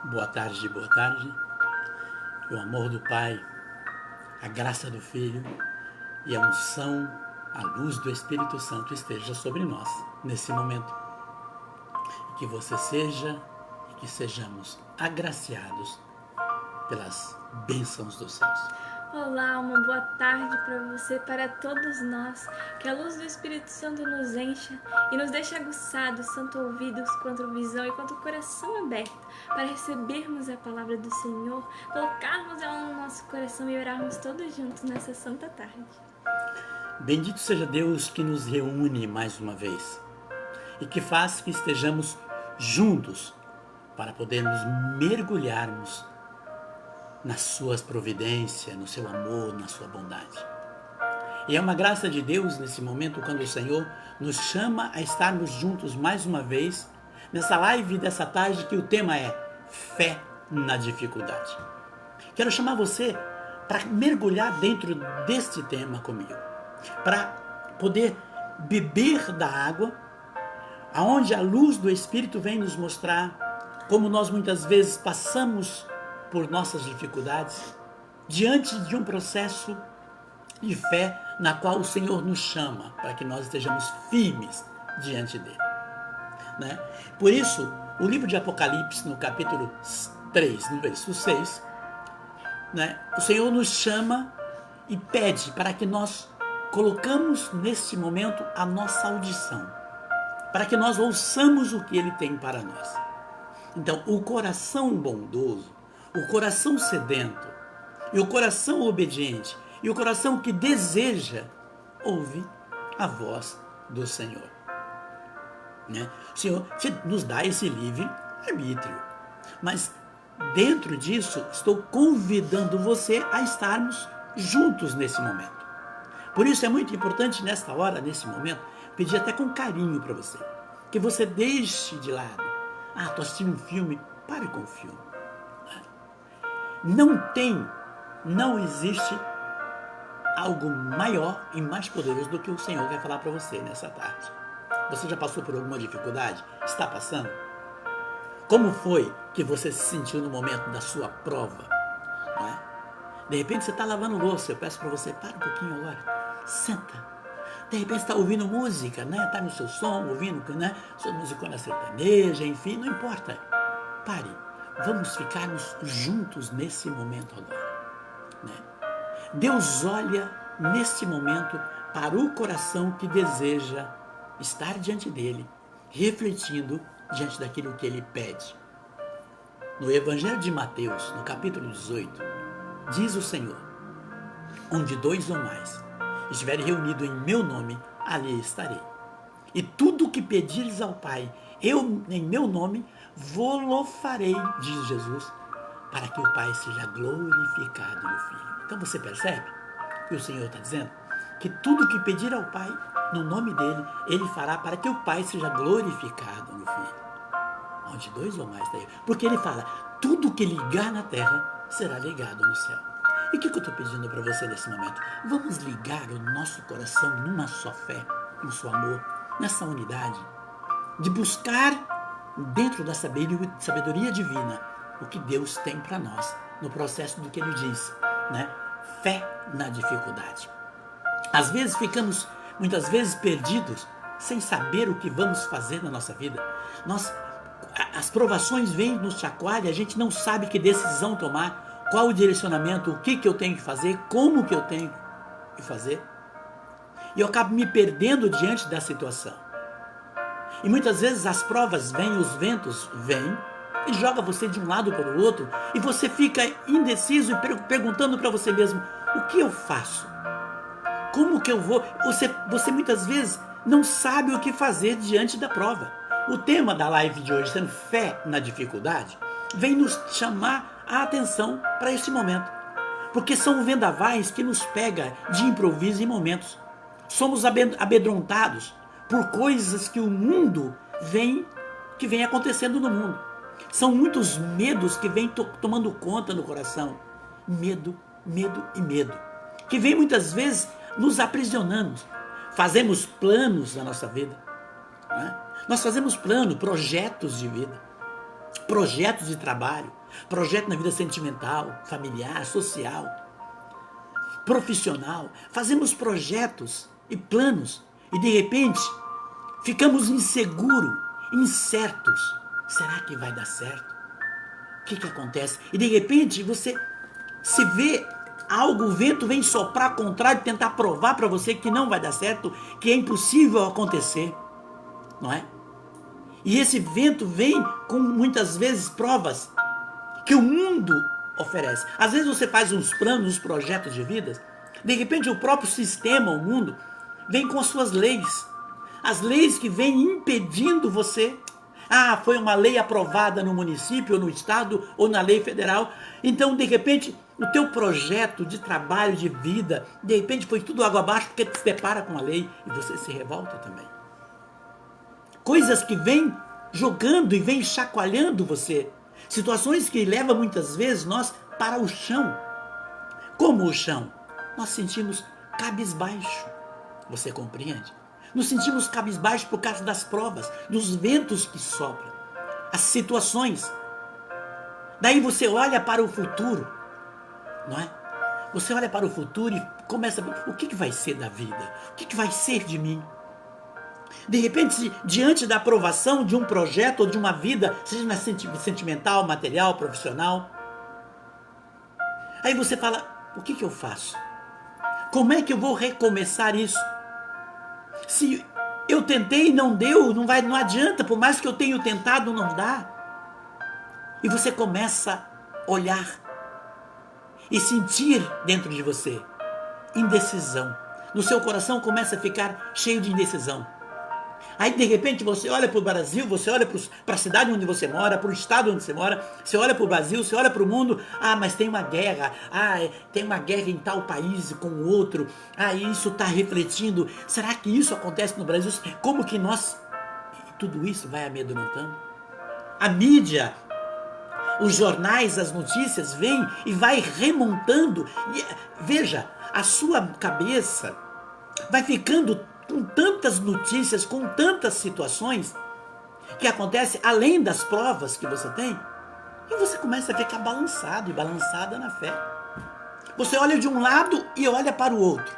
Boa tarde, boa tarde. Que o amor do Pai, a graça do Filho e a unção, a luz do Espírito Santo esteja sobre nós nesse momento. E que você seja e que sejamos agraciados pelas bênçãos dos céus. Olá, uma boa tarde para você, para todos nós. Que a luz do Espírito Santo nos encha e nos deixe aguçados, tanto ouvidos quanto visão e quanto coração aberto, para recebermos a palavra do Senhor, colocarmos ela no nosso coração e orarmos todos juntos nessa santa tarde. Bendito seja Deus que nos reúne mais uma vez e que faz que estejamos juntos para podermos mergulharmos nas suas providências, no seu amor, na sua bondade. E é uma graça de Deus nesse momento quando o Senhor nos chama a estarmos juntos mais uma vez nessa live dessa tarde que o tema é fé na dificuldade. Quero chamar você para mergulhar dentro deste tema comigo, para poder beber da água, aonde a luz do Espírito vem nos mostrar como nós muitas vezes passamos por nossas dificuldades, diante de um processo de fé na qual o Senhor nos chama para que nós estejamos firmes diante dele. Né? Por isso, o livro de Apocalipse, no capítulo 3, no verso 6, né? O Senhor nos chama e pede para que nós colocamos neste momento a nossa audição, para que nós ouçamos o que ele tem para nós. Então, o coração bondoso, o coração sedento, e o coração obediente, e o coração que deseja, ouve a voz do Senhor. Né? O Senhor nos dá esse livre-arbítrio, mas dentro disso, estou convidando você a estarmos juntos nesse momento. Por isso é muito importante nesta hora, nesse momento, pedir até com carinho para você, que você deixe de lado. Estou assistindo um filme, pare com o filme. Não existe algo maior e mais poderoso do que o Senhor quer falar para você nessa tarde. Você já passou por alguma dificuldade? Está passando? Como foi que você se sentiu no momento da sua prova? Não é? De repente você está lavando louça, eu peço para você, para um pouquinho agora, senta. De repente você está ouvindo música, né? Está no seu som, ouvindo, né? Sua musicona sertaneja, enfim, não importa. Pare. Vamos ficarmos juntos nesse momento agora. Né? Deus olha neste momento para o coração que deseja estar diante dele, refletindo diante daquilo que ele pede. No Evangelho de Mateus, no capítulo 18, diz o Senhor: onde 2 ou mais estiverem reunidos em meu nome, ali estarei. E tudo o que pedires ao Pai, eu em meu nome vô-lo farei, diz Jesus, para que o Pai seja glorificado no Filho. Então você percebe que o Senhor está dizendo que tudo que pedir ao Pai, no nome dele, ele fará para que o Pai seja glorificado no Filho. Onde 2 ou mais está aí. Porque ele fala, tudo que ligar na terra será ligado no céu. E o que eu estou pedindo para você nesse momento? Vamos ligar o nosso coração numa só fé, no seu amor, nessa unidade, de buscar dentro da sabedoria divina o que Deus tem para nós no processo do que ele diz, né? Fé na dificuldade. Às vezes ficamos muitas vezes perdidos sem saber o que vamos fazer na nossa vida. As provações vêm, nos chacoalham, a gente não sabe que decisão tomar, qual o direcionamento, o que eu tenho que fazer, como que eu tenho que fazer. E eu acabo me perdendo diante da situação. E muitas vezes as provas vêm, os ventos vêm e joga você de um lado para o outro e você fica indeciso e perguntando para você mesmo, o que eu faço? Como que eu vou? Você muitas vezes não sabe o que fazer diante da prova. O tema da live de hoje, sendo fé na dificuldade, vem nos chamar a atenção para esse momento. Porque são vendavais que nos pega de improviso em momentos. Somos amedrontados por coisas que o mundo que vem acontecendo no mundo. São muitos medos que vêm tomando conta no coração. Medo, medo e medo. Que vem muitas vezes nos aprisionando. Fazemos planos na nossa vida. Né? Nós fazemos planos, projetos de vida. projetos de trabalho, projeto na vida sentimental, familiar, social, profissional. Fazemos projetos e planos e de repente ficamos inseguros, incertos. Será que vai dar certo? O que acontece? E de repente você se vê algo, o vento vem soprar contrário, tentar provar para você que não vai dar certo, que é impossível acontecer, não é? E esse vento vem com muitas vezes provas que o mundo oferece. Às vezes você faz uns planos, uns projetos de vida, de repente o próprio sistema, o mundo, vem com as suas leis. As leis que vêm impedindo você. Ah, foi uma lei aprovada no município, ou no estado, ou na lei federal. Então, de repente, o teu projeto de trabalho, de vida, de repente foi tudo água abaixo porque te depara com a lei e você se revolta também. Coisas que vêm jogando e vêm chacoalhando você. Situações que levam muitas vezes nós para o chão. Como o chão? Nós sentimos cabisbaixo. Você compreende? Nos sentimos cabisbaixo por causa das provas, dos ventos que sopram, as situações. Daí você olha para o futuro, não é? Você olha para o futuro e começa a ver o que vai ser da vida? O que vai ser de mim? De repente, diante da aprovação de um projeto ou de uma vida, seja na sentimental, material, profissional, aí você fala, o que eu faço? Como é que eu vou recomeçar isso? Se eu tentei e não deu, não adianta, por mais que eu tenha tentado, não dá. E você começa a olhar e sentir dentro de você indecisão. No seu coração começa a ficar cheio de indecisão. Aí de repente você olha para o Brasil, você olha para a cidade onde você mora, para o estado onde você mora, você olha para o Brasil, você olha para o mundo, mas tem uma guerra, tem uma guerra em tal país com o outro, isso está refletindo, será que isso acontece no Brasil? Como que tudo isso vai amedrontando? A mídia, os jornais, as notícias vêm e vai remontando, e, veja, a sua cabeça vai ficando com tantas notícias, com tantas situações que acontecem além das provas que você tem, e você começa a ficar balançado e balançada na fé. Você olha de um lado e olha para o outro,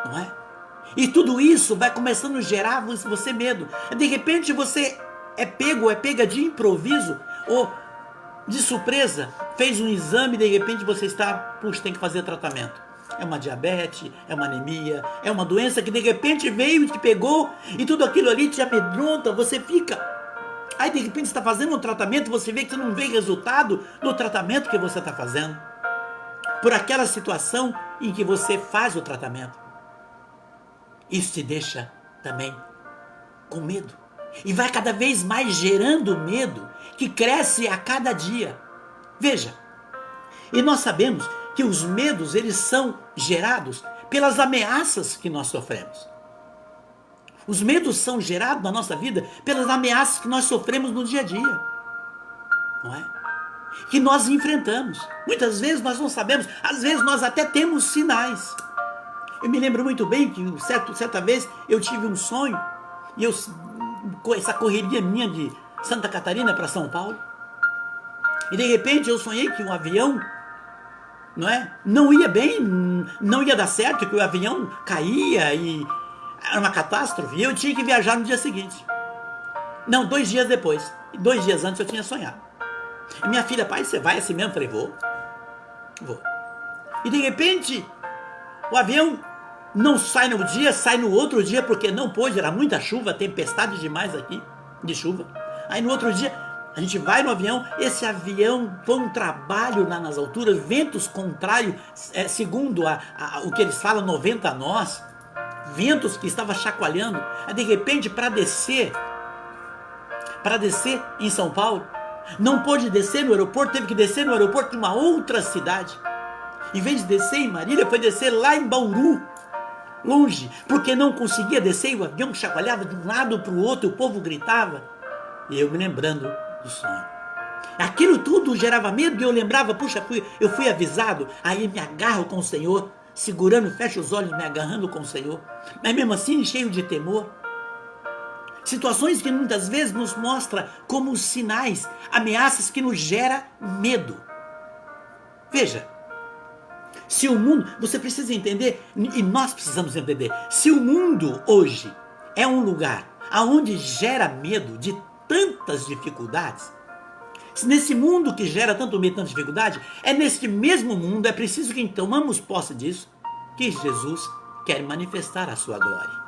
não é? E tudo isso vai começando a gerar você medo. De repente você é pega de improviso ou de surpresa, fez um exame e de repente você tem que fazer tratamento. É uma diabetes, é uma anemia, é uma doença que de repente veio e te pegou e tudo aquilo ali te amedronta, você fica. Aí de repente você está fazendo um tratamento, você vê que você não vê resultado do tratamento que você está fazendo. Por aquela situação em que você faz o tratamento. Isso te deixa também com medo. E vai cada vez mais gerando medo, que cresce a cada dia. Veja, e nós sabemos que os medos, eles são gerados pelas ameaças que nós sofremos. Os medos são gerados na nossa vida pelas ameaças que nós sofremos no dia a dia. Não é? Que nós enfrentamos. Muitas vezes nós não sabemos, às vezes nós até temos sinais. Eu me lembro muito bem que certa vez eu tive um sonho, e essa correria minha de Santa Catarina para São Paulo, e de repente eu sonhei que um avião não ia bem, não ia dar certo, que o avião caía e era uma catástrofe, e eu tinha que viajar no dia seguinte. Não, 2 dias depois. 2 dias antes eu tinha sonhado. E minha filha, pai, você vai assim mesmo? Eu falei, vou. E de repente, o avião não sai no dia, sai no outro dia, porque não pôde, era muita chuva, tempestade demais aqui, de chuva. Aí no outro dia, a gente vai no avião, esse avião foi um trabalho lá nas alturas, ventos contrários, segundo o que eles falam, 90 nós, ventos que estavam chacoalhando. Aí de repente, para descer em São Paulo, não pôde descer no aeroporto, teve que descer no aeroporto de uma outra cidade. Em vez de descer em Marília, foi descer lá em Bauru, longe, porque não conseguia descer, e o avião chacoalhava de um lado para o outro, o povo gritava, e eu me lembrando do sonho. Aquilo tudo gerava medo, e eu lembrava, puxa, eu fui avisado, aí me agarro com o Senhor, segurando, fecho os olhos, me agarrando com o Senhor, mas mesmo assim cheio de temor. Situações que muitas vezes nos mostram como sinais, ameaças que nos geram medo. Veja, se o mundo, você precisa entender, e nós precisamos entender, se o mundo hoje é um lugar onde gera medo de tantas dificuldades, se nesse mundo que gera tanto medo, tanta dificuldade, é neste mesmo mundo, é preciso que tomamos posse disso, que Jesus quer manifestar a sua glória.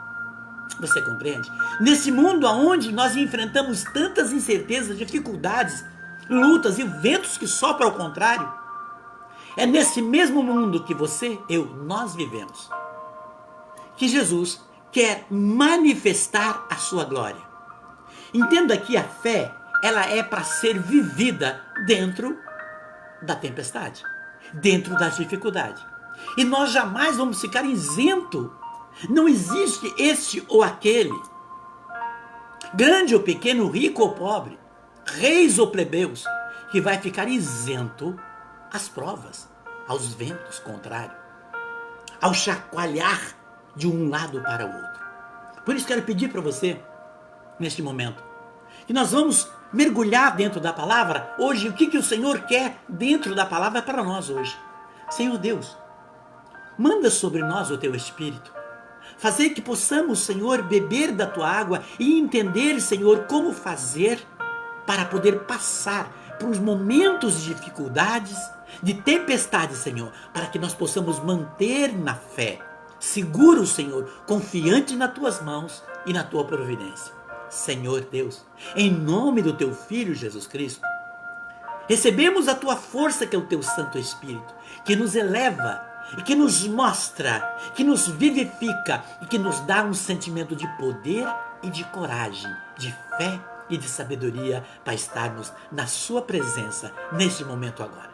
Você compreende? Nesse mundo onde nós enfrentamos tantas incertezas, dificuldades, lutas e ventos que sopram ao contrário, é nesse mesmo mundo que você, eu, nós vivemos, que Jesus quer manifestar a sua glória. Entenda que a fé, ela é para ser vivida dentro da tempestade, dentro das dificuldades. E nós jamais vamos ficar isento. Não existe este ou aquele, grande ou pequeno, rico ou pobre, reis ou plebeus, que vai ficar isento às provas, aos ventos contrários, ao chacoalhar de um lado para o outro. Por isso quero pedir para você, neste momento, que nós vamos mergulhar dentro da palavra hoje. O que o Senhor quer dentro da palavra para nós hoje? Senhor Deus, manda sobre nós o teu Espírito. Fazer que possamos, Senhor, beber da tua água e entender, Senhor, como fazer para poder passar por momentos de dificuldades, de tempestades, Senhor, para que nós possamos manter na fé, seguros, Senhor, confiante nas tuas mãos e na tua providência. Senhor Deus, em nome do teu Filho Jesus Cristo, recebemos a tua força, que é o teu Santo Espírito, que nos eleva e que nos mostra, que nos vivifica e que nos dá um sentimento de poder e de coragem, de fé e de sabedoria para estarmos na sua presença neste momento agora.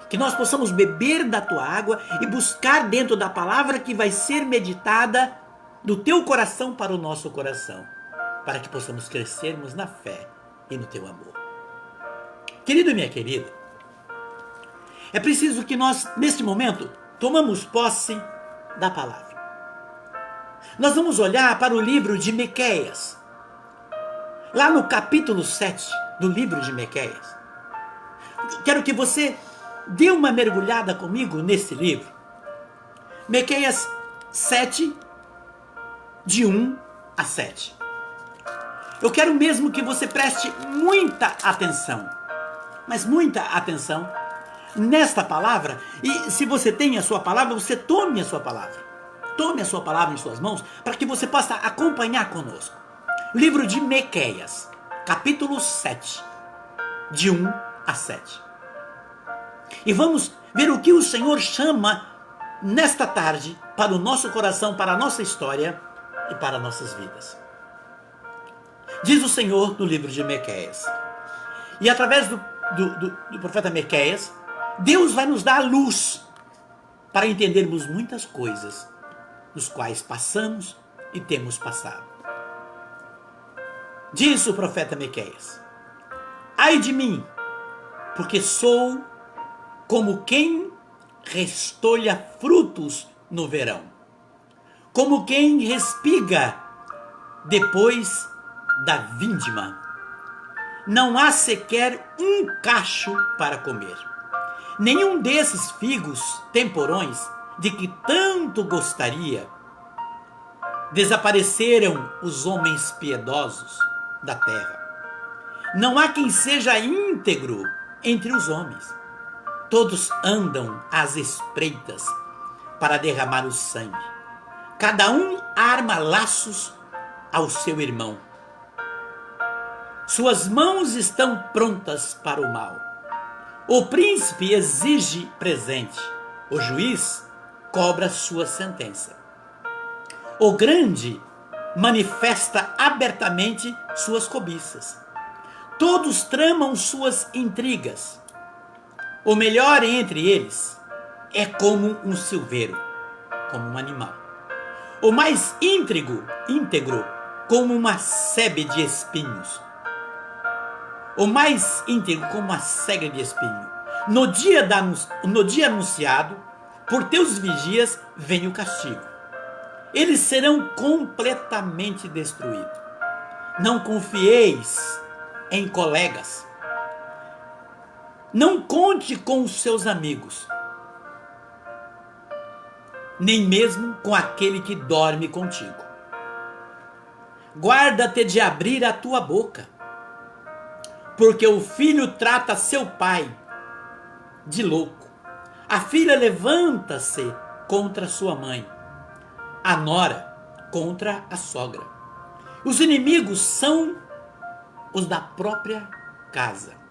Que nós possamos beber da tua água e buscar dentro da palavra que vai ser meditada do teu coração para o nosso coração, para que possamos crescermos na fé e no teu amor. Querido e minha querida, é preciso que nós, neste momento, tomamos posse da palavra. Nós vamos olhar para o livro de Miqueias, lá no capítulo 7 do livro de Miqueias. Quero que você dê uma mergulhada comigo nesse livro. Miqueias 7, de 1 a 7. Eu quero mesmo que você preste muita atenção, mas muita atenção, nesta palavra. E se você tem a sua palavra, você tome a sua palavra. Tome a sua palavra em suas mãos, para que você possa acompanhar conosco. Livro de Miqueias, capítulo 7, de 1 a 7. E vamos ver o que o Senhor chama nesta tarde para o nosso coração, para a nossa história e para nossas vidas. Diz o Senhor no livro de Miqueias. E através do profeta Miqueias, Deus vai nos dar a luz para entendermos muitas coisas dos quais passamos e temos passado. Diz o profeta Miqueias: ai de mim, porque sou como quem restolha frutos no verão, como quem respiga depois da vindima. Não há sequer um cacho para comer. Nenhum desses figos temporões de que tanto gostaria. Desapareceram os homens piedosos da terra. Não há quem seja íntegro entre os homens. Todos andam às espreitas para derramar o sangue. Cada um arma laços ao seu irmão. Suas mãos estão prontas para o mal. O príncipe exige presente. O juiz cobra sua sentença. O grande manifesta abertamente suas cobiças. Todos tramam suas intrigas. O melhor entre eles é como um silveiro, como um animal. O mais íntegro, como uma sebe de espinhos. O mais íntegro como uma cega de espinho. No dia anunciado, por teus vigias vem o castigo. Eles serão completamente destruídos. Não confieis em colegas. Não conte com os seus amigos, nem mesmo com aquele que dorme contigo. Guarda-te de abrir a tua boca, porque o filho trata seu pai de louco. A filha levanta-se contra sua mãe, a nora contra a sogra. Os inimigos são os da própria casa.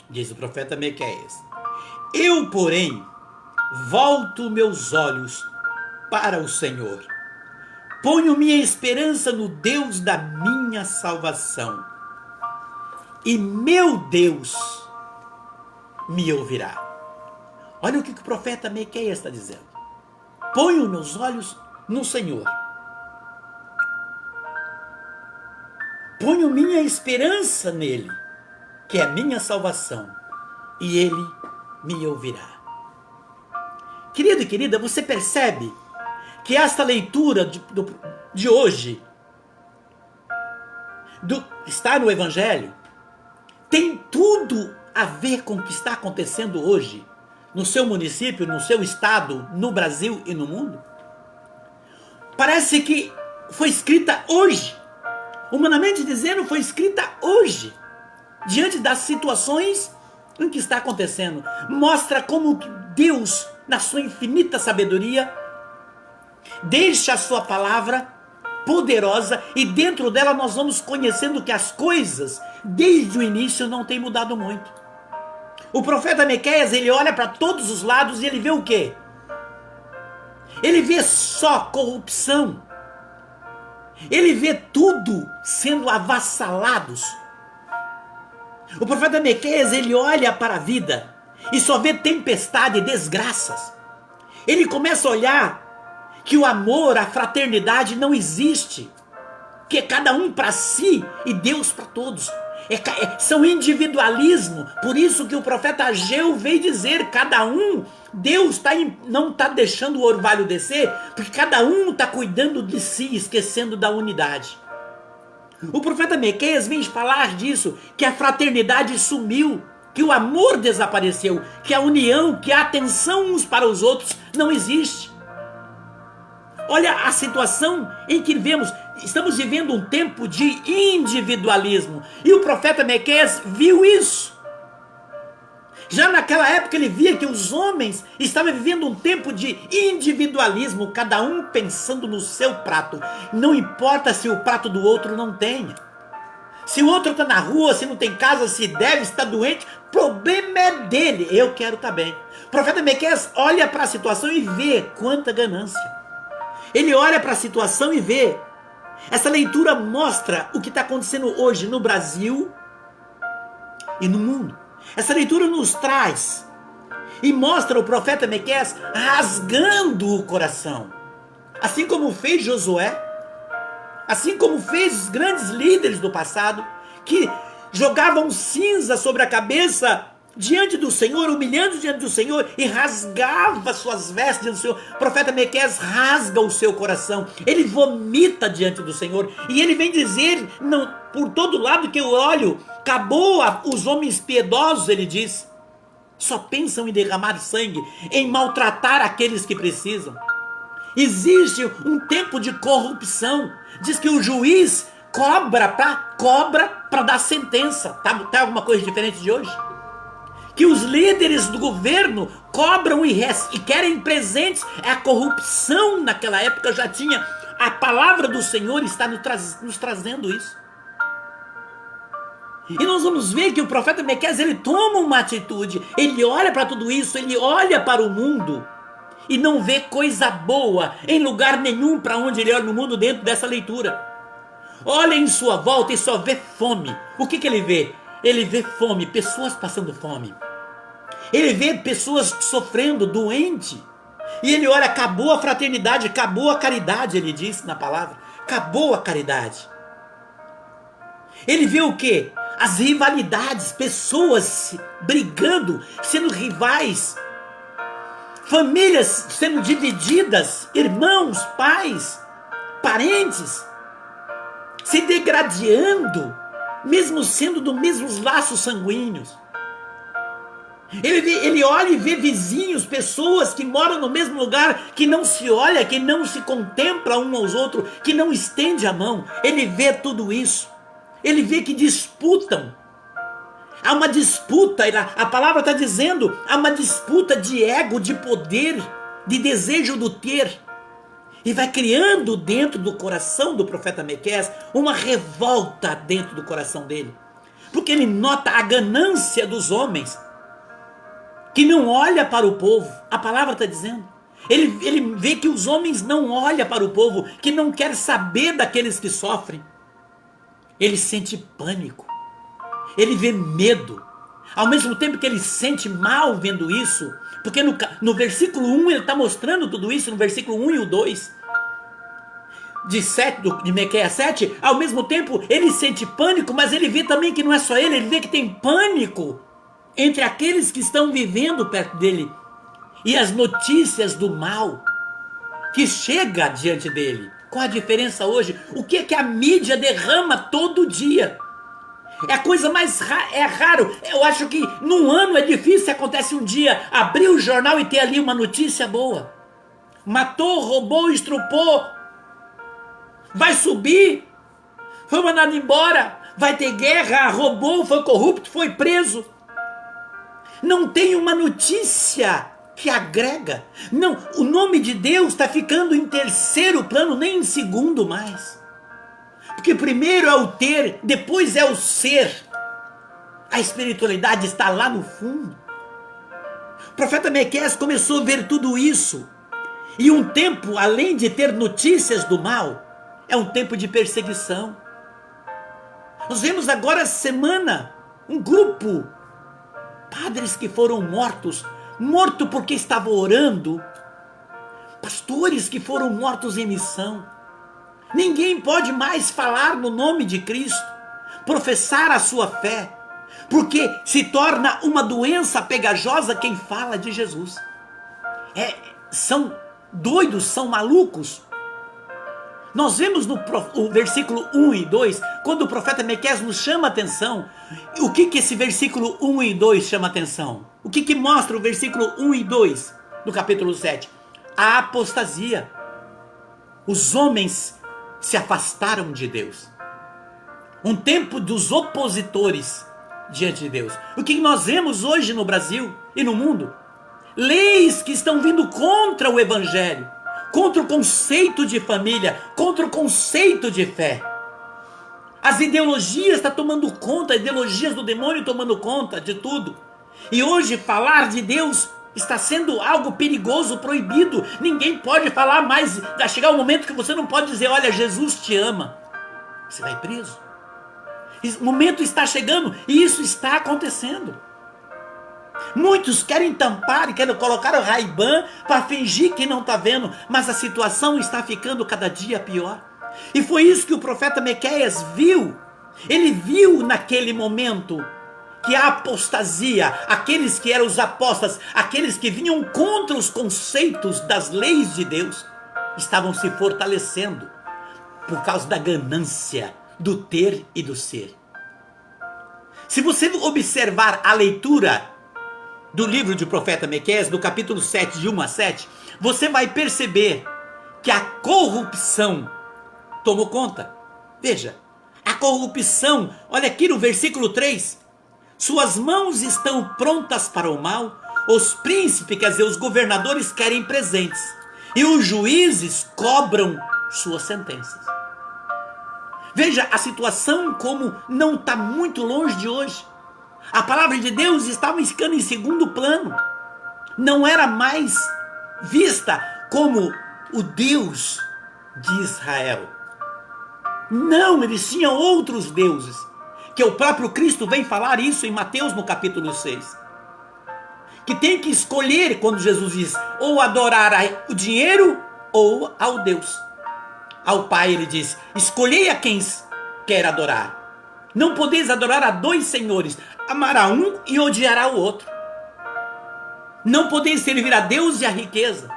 Diz o profeta Miqueias: eu, porém, volto meus olhos para o Senhor. Ponho minha esperança no Deus da minha salvação. E meu Deus me ouvirá. Olha o que o profeta Miqueias está dizendo. Ponho meus olhos no Senhor. Ponho minha esperança nele, que é a minha salvação, e ele me ouvirá. Querido e querida, você percebe que esta leitura de hoje, está no Evangelho, tem tudo a ver com o que está acontecendo hoje, no seu município, no seu estado, no Brasil e no mundo? Parece que foi escrita hoje, humanamente dizendo, foi escrita hoje, diante das situações em que está acontecendo. Mostra como Deus, na sua infinita sabedoria, deixa a sua palavra poderosa, e dentro dela nós vamos conhecendo que as coisas, desde o início, não têm mudado muito. O profeta Miqueias, ele olha para todos os lados e ele vê o quê? Ele vê só corrupção. Ele vê tudo sendo avassalados. O profeta Miqueias, ele olha para a vida e só vê tempestade e desgraças. Ele começa a olhar que o amor, a fraternidade não existe, que é cada um para si e Deus para todos. São individualismo. Por isso que o profeta Ageu veio dizer, cada um, Deus não está deixando o orvalho descer, porque cada um está cuidando de si, esquecendo da unidade. O profeta Miqueias vem falar disso, que a fraternidade sumiu, que o amor desapareceu, que a união, que a atenção uns para os outros não existe. Olha a situação em que estamos vivendo um tempo de individualismo, e o profeta Miqueias viu isso. Já naquela época ele via que os homens estavam vivendo um tempo de individualismo, cada um pensando no seu prato. Não importa se o prato do outro não tenha. Se o outro está na rua, se não tem casa, se deve, se está doente, problema é dele. Eu quero estar bem. O profeta Miqueias olha para a situação e vê quanta ganância. Ele olha para a situação e vê. Essa leitura mostra o que está acontecendo hoje no Brasil e no mundo. Essa leitura nos traz e mostra o profeta Miqueias rasgando o coração. Assim como fez Josué, assim como fez os grandes líderes do passado, que jogavam cinza sobre a cabeça diante do Senhor, humilhando diante do Senhor, e rasgava suas vestes diante do Senhor. O profeta Miqueias rasga o seu coração, ele vomita diante do Senhor, e ele vem dizer, não, por todo lado que eu olho, acabou os homens piedosos, ele diz, só pensam em derramar sangue, em maltratar aqueles que precisam. Existe um tempo de corrupção. Diz que o juiz cobra para dar sentença. Tá alguma coisa diferente de hoje? Que os líderes do governo cobram e querem presentes. É a corrupção. Naquela época já tinha. A palavra do Senhor está nos trazendo isso. E nós vamos ver que o profeta Miqueias, ele toma uma atitude. Ele olha para tudo isso, ele olha para o mundo e não vê coisa boa em lugar nenhum para onde ele olha no mundo dentro dessa leitura. Olha em sua volta e só vê fome. O que ele vê? Ele vê fome, pessoas passando fome. Ele vê pessoas sofrendo, doente. E ele olha, acabou a fraternidade, acabou a caridade, ele disse na palavra. Acabou a caridade. Ele vê o quê? As rivalidades, pessoas brigando, sendo rivais. Famílias sendo divididas, irmãos, pais, parentes. se degradando, mesmo sendo dos mesmos laços sanguíneos. Ele olha e vê vizinhos, pessoas que moram no mesmo lugar, que não se olha, que não se contempla um aos outros, que não estende a mão. Ele vê tudo isso. Ele vê que disputam. Há uma disputa, a palavra está dizendo, há uma disputa de ego, de poder, de desejo do ter. E vai criando dentro do coração do profeta Miqueias uma revolta dentro do coração dele. Porque ele nota a ganância dos homens, que não olha para o povo. A palavra está dizendo. Ele vê que os homens não olham para o povo, que não quer saber daqueles que sofrem. Ele sente pânico. Ele vê medo. Ao mesmo tempo que ele sente mal vendo isso, porque no versículo 1 ele está mostrando tudo isso, no versículo 1 e o 2, de Miqueias 7, ao mesmo tempo ele sente pânico, mas ele vê também que não é só ele vê que tem pânico entre aqueles que estão vivendo perto dele, e as notícias do mal que chega diante dele. Qual a diferença hoje? O que é que a mídia derrama todo dia? É a coisa mais raro. Eu acho que num ano é difícil, acontece um dia, abrir o jornal e ter ali uma notícia boa. Matou, roubou, estrupou, vai subir, foi mandado embora, vai ter guerra, roubou, foi corrupto, foi preso. Não tem uma notícia que agrega. Não, o nome de Deus está ficando em terceiro plano, nem em segundo mais. Porque primeiro é o ter, depois é o ser. A espiritualidade está lá no fundo. O profeta Miqueias começou a ver tudo isso. E um tempo, além de ter notícias do mal, é um tempo de perseguição. Nós vemos agora essa semana um grupo, padres que foram mortos porque estavam orando, pastores que foram mortos em missão. Ninguém pode mais falar no nome de Cristo, professar a sua fé, porque se torna uma doença pegajosa quem fala de Jesus. São doidos, são malucos. Nós vemos no versículo 1 e 2, quando o profeta Miqueias nos chama a atenção. O que esse versículo 1 e 2 chama a atenção? O que mostra o versículo 1 e 2 do capítulo 7? A apostasia. Os homens se afastaram de Deus. Um tempo dos opositores diante de Deus. O que nós vemos hoje no Brasil e no mundo? Leis que estão vindo contra o Evangelho, contra o conceito de família, contra o conceito de fé. As ideologias estão tomando conta, ideologias do demônio tomando conta de tudo. E hoje falar de Deus está sendo algo perigoso, proibido. Ninguém pode falar mais. Vai chegar um momento que você não pode dizer, olha, Jesus te ama. Você vai preso. O momento está chegando e isso está acontecendo. Muitos querem tampar e querem colocar o Ray-Ban para fingir que não está vendo, mas a situação está ficando cada dia pior. E foi isso que o profeta Miqueias viu. Ele viu naquele momento que a apostasia, aqueles que eram os apóstatas, aqueles que vinham contra os conceitos das leis de Deus, estavam se fortalecendo por causa da ganância, do ter e do ser. Se você observar a leitura do livro do profeta Miqueias, do capítulo 7, de 1 a 7, você vai perceber que a corrupção tomou conta. Veja, a corrupção, olha aqui no versículo 3, suas mãos estão prontas para o mal, os príncipes, quer dizer, os governadores querem presentes, e os juízes cobram suas sentenças. Veja a situação como não está muito longe de hoje. A palavra de Deus estava ficando em segundo plano. Não era mais vista como o Deus de Israel. Não, eles tinham outros deuses. Que o próprio Cristo vem falar isso em Mateus no capítulo 6. Que tem que escolher quando Jesus diz, ou adorar o dinheiro ou ao Deus. Ao Pai ele diz, escolhei a quem quer adorar. Não podeis adorar a dois senhores, amará um e odiará o outro. Não podeis servir a Deus e a riqueza.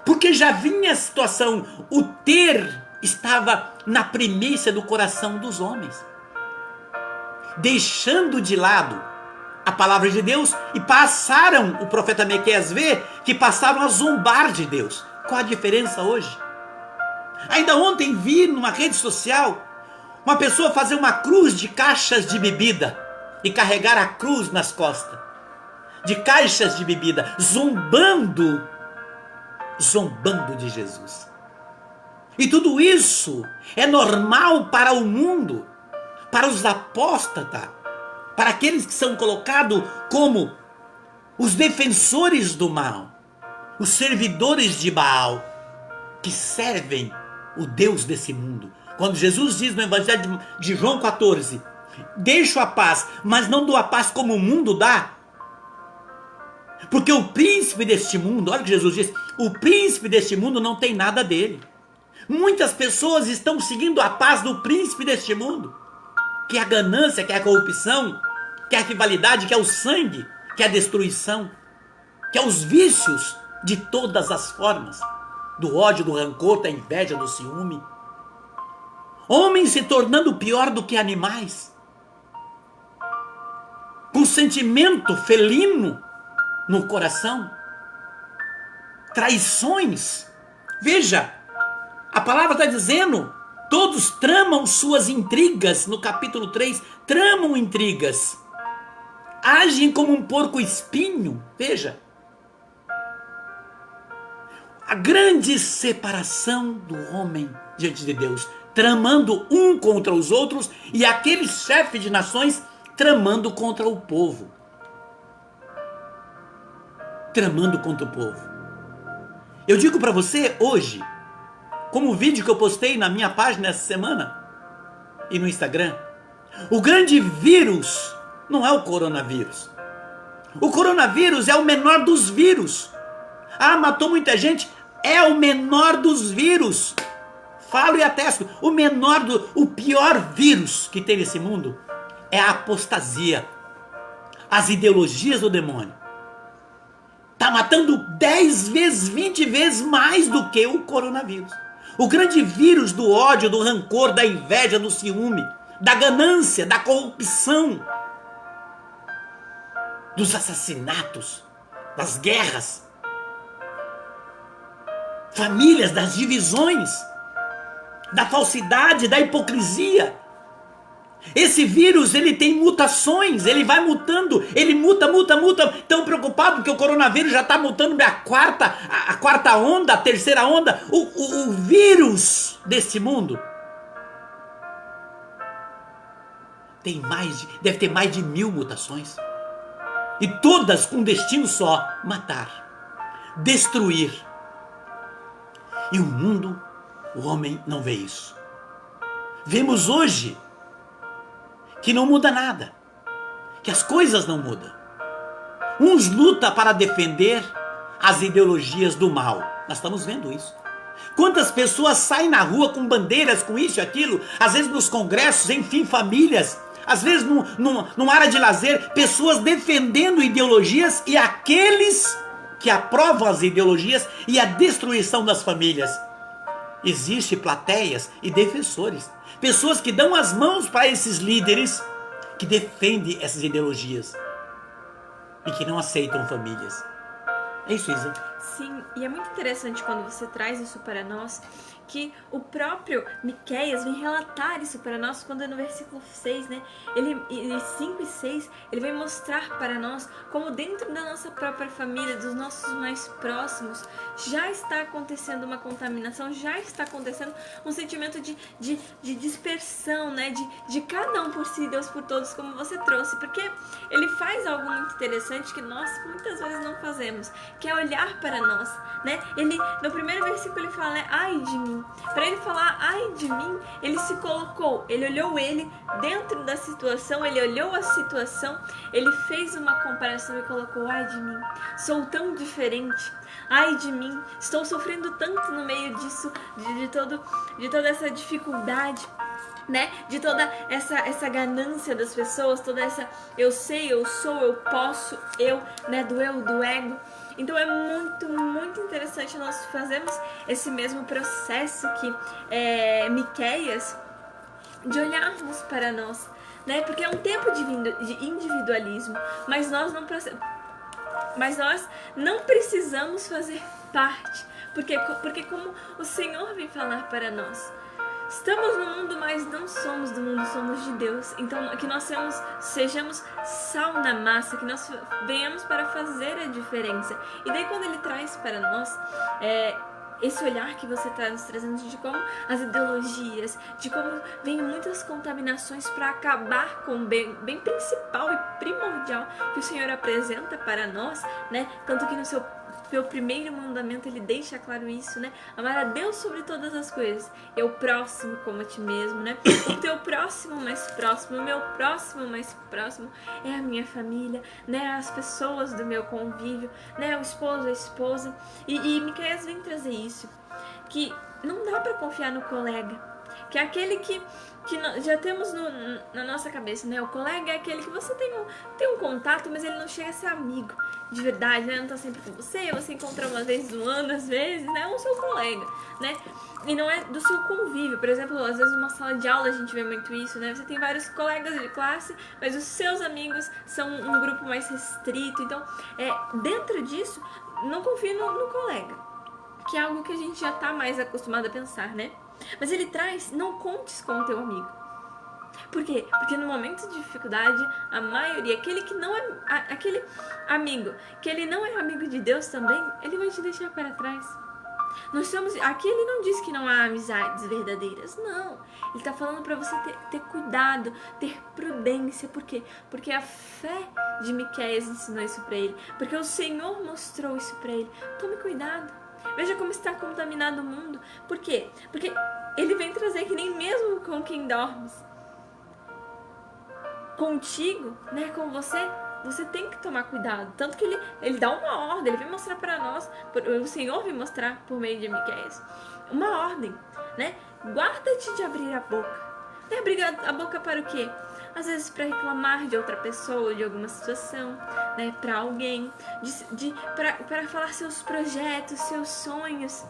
Porque já vinha a situação, o ter estava na primícia do coração dos homens, deixando de lado a palavra de Deus, e passaram, o profeta Miqueias vê, que passaram a zombar de Deus. Qual a diferença hoje? Ainda ontem vi numa rede social uma pessoa fazer uma cruz de caixas de bebida e carregar a cruz nas costas, de caixas de bebida, zombando de Jesus. E tudo isso é normal para o mundo, para os apóstatas, para aqueles que são colocados como os defensores do mal, os servidores de Baal, que servem o Deus desse mundo. Quando Jesus diz no Evangelho de João 14, deixo a paz, mas não dou a paz como o mundo dá, porque o príncipe deste mundo, olha o que Jesus diz, o príncipe deste mundo não tem nada dele. Muitas pessoas estão seguindo a paz do príncipe deste mundo, que é a ganância, que é a corrupção, que é a rivalidade, que é o sangue, que é a destruição, que é os vícios de todas as formas, do ódio, do rancor, da inveja, do ciúme. Homens se tornando pior do que animais, com sentimento felino no coração, traições. Veja, a palavra está dizendo, todos tramam suas intrigas, no capítulo 3, tramam intrigas, agem como um porco espinho. Veja, a grande separação do homem diante de Deus, tramando um contra os outros, e aqueles chefes de nações tramando contra o povo. Tramando contra o povo. Eu digo para você hoje, como o vídeo que eu postei na minha página essa semana e no Instagram, o grande vírus não é o coronavírus. O coronavírus é o menor dos vírus. Ah, matou muita gente. É o menor dos vírus. Falo e atesto. O pior vírus que tem nesse mundo é a apostasia. As ideologias do demônio. Está matando 10 vezes, 20 vezes mais do que o coronavírus. O grande vírus do ódio, do rancor, da inveja, do ciúme, da ganância, da corrupção, dos assassinatos, das guerras, famílias, das divisões, da falsidade, da hipocrisia. Esse vírus, ele tem mutações, ele vai mutando, ele muta. Tão preocupado porque o coronavírus já está mutando a quarta onda, a terceira onda. O vírus desse mundo deve ter mais de 1000 mutações. E todas com um destino só: matar, destruir. E o mundo, o homem não vê isso. Vemos hoje que não muda nada, que as coisas não mudam. Uns lutam para defender as ideologias do mal. Nós estamos vendo isso. Quantas pessoas saem na rua com bandeiras, com isso e aquilo, às vezes nos congressos, enfim, famílias, às vezes numa área de lazer, pessoas defendendo ideologias, e aqueles que aprovam as ideologias e a destruição das famílias. Existem plateias e defensores, pessoas que dão as mãos para esses líderes que defendem essas ideologias e que não aceitam famílias. É isso, Isa. Sim, e é muito interessante quando você traz isso para nós, que o próprio Miqueias vem relatar isso para nós, quando no versículo 6, né, 5 e 6, ele vem mostrar para nós como dentro da nossa própria família, dos nossos mais próximos, já está acontecendo uma contaminação, já está acontecendo um sentimento de dispersão, né, de cada um por si, Deus por todos, como você trouxe, porque ele faz algo muito interessante que nós muitas vezes não fazemos, que é olhar para nós, né? Ele, no primeiro versículo ele fala, né, ai de mim. Para ele falar ai de mim, ele se colocou, ele olhou ele dentro da situação, ele olhou a situação, ele fez uma comparação e colocou, ai de mim, sou tão diferente, ai de mim, estou sofrendo tanto no meio disso, de toda essa dificuldade. né? De toda essa ganância das pessoas, toda essa eu sei, eu sou, eu posso, né? Do ego. Então é muito, muito interessante nós fazermos esse mesmo processo que Miqueias, de olharmos para nós, né? Porque é um tempo de individualismo, mas nós não precisamos fazer parte, porque como o Senhor vem falar para nós, estamos no mundo, mas não somos do mundo, somos de Deus. Então que nós sejamos sal na massa, que nós venhamos para fazer a diferença. E daí quando Ele traz para nós esse olhar que você está nos trazendo de como as ideologias, de como vem muitas contaminações para acabar com o bem principal e primordial que o Senhor apresenta para nós, né? Tanto que no seu primeiro mandamento Ele deixa claro isso, né? Amar a Deus sobre todas as coisas, e o próximo como a ti mesmo, né? O teu próximo mais próximo, o meu próximo mais próximo é a minha família, né? As pessoas do meu convívio, né? O esposo, a esposa. E Miqueias vem trazer isso, que não dá para confiar no colega, que é aquele que já temos na nossa cabeça, né? O colega é aquele que você tem um contato, mas ele não chega a ser amigo de verdade, né? Não tá sempre com você encontra uma vez no ano, às vezes, né? É o seu colega, né? E não é do seu convívio. Por exemplo, às vezes numa sala de aula a gente vê muito isso, né? Você tem vários colegas de classe, mas os seus amigos são um grupo mais restrito. Então, dentro disso, não confie no colega, que é algo que a gente já tá mais acostumado a pensar, né? Mas ele traz, não contes com o teu amigo. Por quê? Porque no momento de dificuldade, a maioria, aquele que não é aquele amigo, que ele não é amigo de Deus também, ele vai te deixar para trás. Aqui ele não diz que não há amizades verdadeiras, não. Ele está falando para você ter cuidado, ter prudência. Por quê? Porque a fé de Miqueias ensinou isso para ele. Porque o Senhor mostrou isso para ele. Tome cuidado. Veja como está contaminado o mundo. Por quê? Porque ele vem trazer que nem mesmo com quem dormes, contigo, né, com você tem que tomar cuidado. Tanto que ele dá uma ordem, ele vem mostrar para nós, o Senhor vem mostrar por meio de Miqueias, uma ordem, né? Guarda-te de abrir a boca. Né? Abrir a boca para o quê? Às vezes para reclamar de outra pessoa, de alguma situação, né? Para alguém, para falar seus projetos, seus sonhos,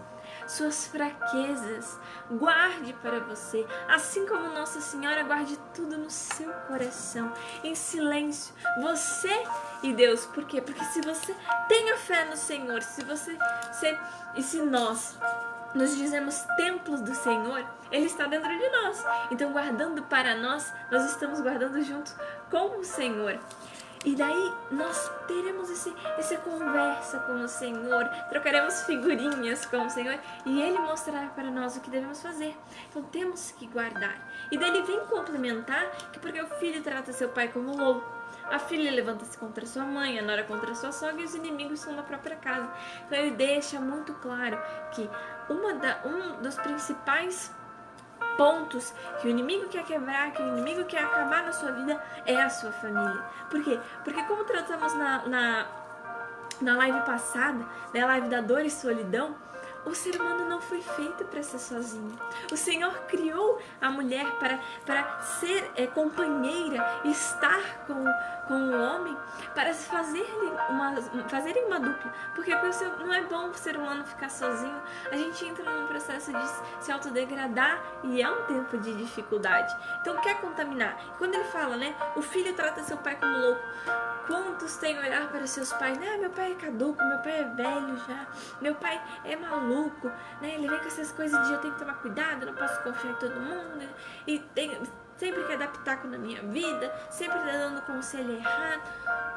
suas fraquezas. Guarde para você, assim como Nossa Senhora, guarde tudo no seu coração, em silêncio, você e Deus. Por quê? Porque se você tem a fé no Senhor, se nós nos dizemos templos do Senhor, Ele está dentro de nós. Então, guardando para nós estamos guardando junto com o Senhor. E daí nós teremos essa conversa com o Senhor, trocaremos figurinhas com o Senhor e Ele mostrará para nós o que devemos fazer. Então temos que guardar. E daí Ele vem complementar que porque o filho trata seu pai como louco, a filha levanta-se contra sua mãe, a nora contra sua sogra e os inimigos são na própria casa. Então Ele deixa muito claro que um dos principais pontos que o inimigo quer quebrar, que o inimigo quer acabar na sua vida é a sua família. Por quê? Porque como tratamos na live passada, na live da dor e solidão, o ser humano não foi feito para ser sozinho. O Senhor criou a mulher para ser companheira, estar com o homem, para fazerem uma dupla. Porque não é bom o ser humano ficar sozinho. A gente entra num processo de se autodegradar e é um tempo de dificuldade. Então quer contaminar. Quando ele fala, né? O filho trata seu pai como louco. Quantos têm olhar para seus pais, né? Meu pai é caduco, meu pai é velho já, meu pai é maluco, né? Ele vem com essas coisas de eu tenho que tomar cuidado, não posso confiar em todo mundo, e sempre quer dar pitaco na minha vida, sempre tá dando conselho errado.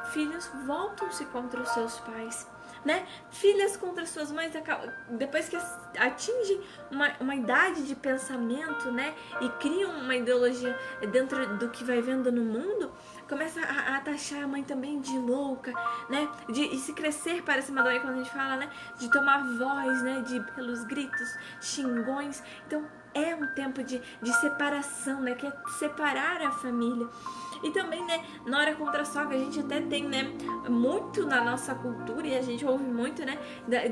Filhos, voltam-se contra os seus pais, né? Filhas contra suas mães, depois que atingem uma idade de pensamento, né? E criam uma ideologia dentro do que vai vendo no mundo, começa a taxar a mãe também de louca, né? E se crescer para cima da mãe, quando a gente fala, né? De tomar voz, né? Pelos gritos, xingões. Então, é um tempo de separação, né? Que é separar a família. E também, né, nora contra sogra, a gente até tem, né, muito na nossa cultura, e a gente ouve muito, né,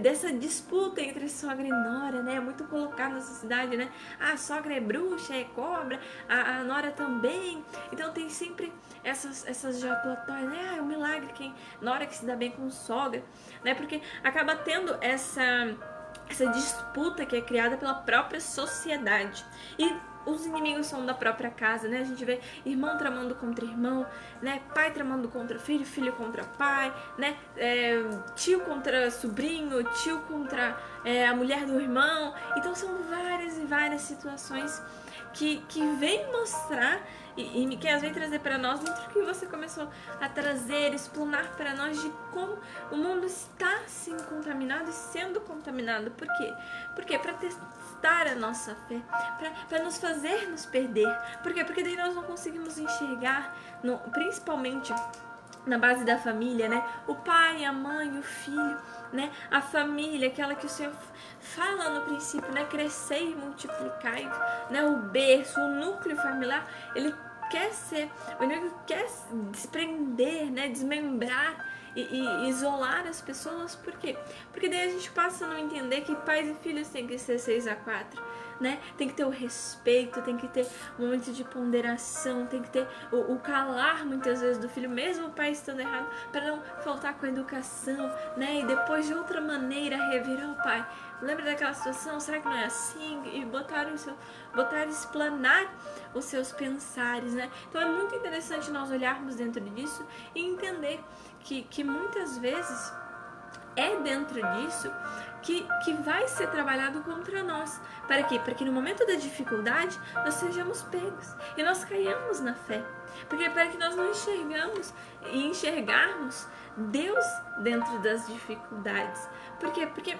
dessa disputa entre sogra e nora, né, muito colocado na sociedade, né, a sogra é bruxa, é cobra, a nora também. Então tem sempre essas jaculatórias, né, é um milagre quem nora que se dá bem com sogra, né, porque acaba tendo essa disputa que é criada pela própria sociedade. E os inimigos são da própria casa, né? A gente vê irmão tramando contra irmão, né? Pai tramando contra filho, filho contra pai, né? Tio contra sobrinho, tio contra a mulher do irmão. Então são várias e várias situações que vem mostrar e Miqueias vem trazer para nós muito do que você começou a trazer, explanar para nós de como o mundo está assim contaminado e sendo contaminado. Por quê? Porque para testar a nossa fé, para nos fazer nos perder. Por quê? Porque daí nós não conseguimos enxergar, principalmente na base da família, né? O pai, a mãe, o filho, né? A família, aquela que o Senhor fala no princípio, né? Crescer e multiplicar, né? O berço, o núcleo familiar, ele quer ser, o inimigo quer desprender, né? Desmembrar e isolar as pessoas. Por quê? Porque daí a gente passa a não entender que pais e filhos têm que ser 6-4, né? Tem que ter o respeito, tem que ter um momento de ponderação, tem que ter o calar muitas vezes do filho, mesmo o pai estando errado, para não faltar com a educação, né? E depois de outra maneira revirar o pai. Lembra daquela situação? Será que não é assim? E explanar os seus pensares, né? Então é muito interessante nós olharmos dentro disso e entender que muitas vezes é dentro disso que vai ser trabalhado contra nós. Para quê? Para que no momento da dificuldade nós sejamos pegos e nós caiamos na fé. Porque para que nós não enxergamos e enxergarmos Deus dentro das dificuldades. Por quê? Porque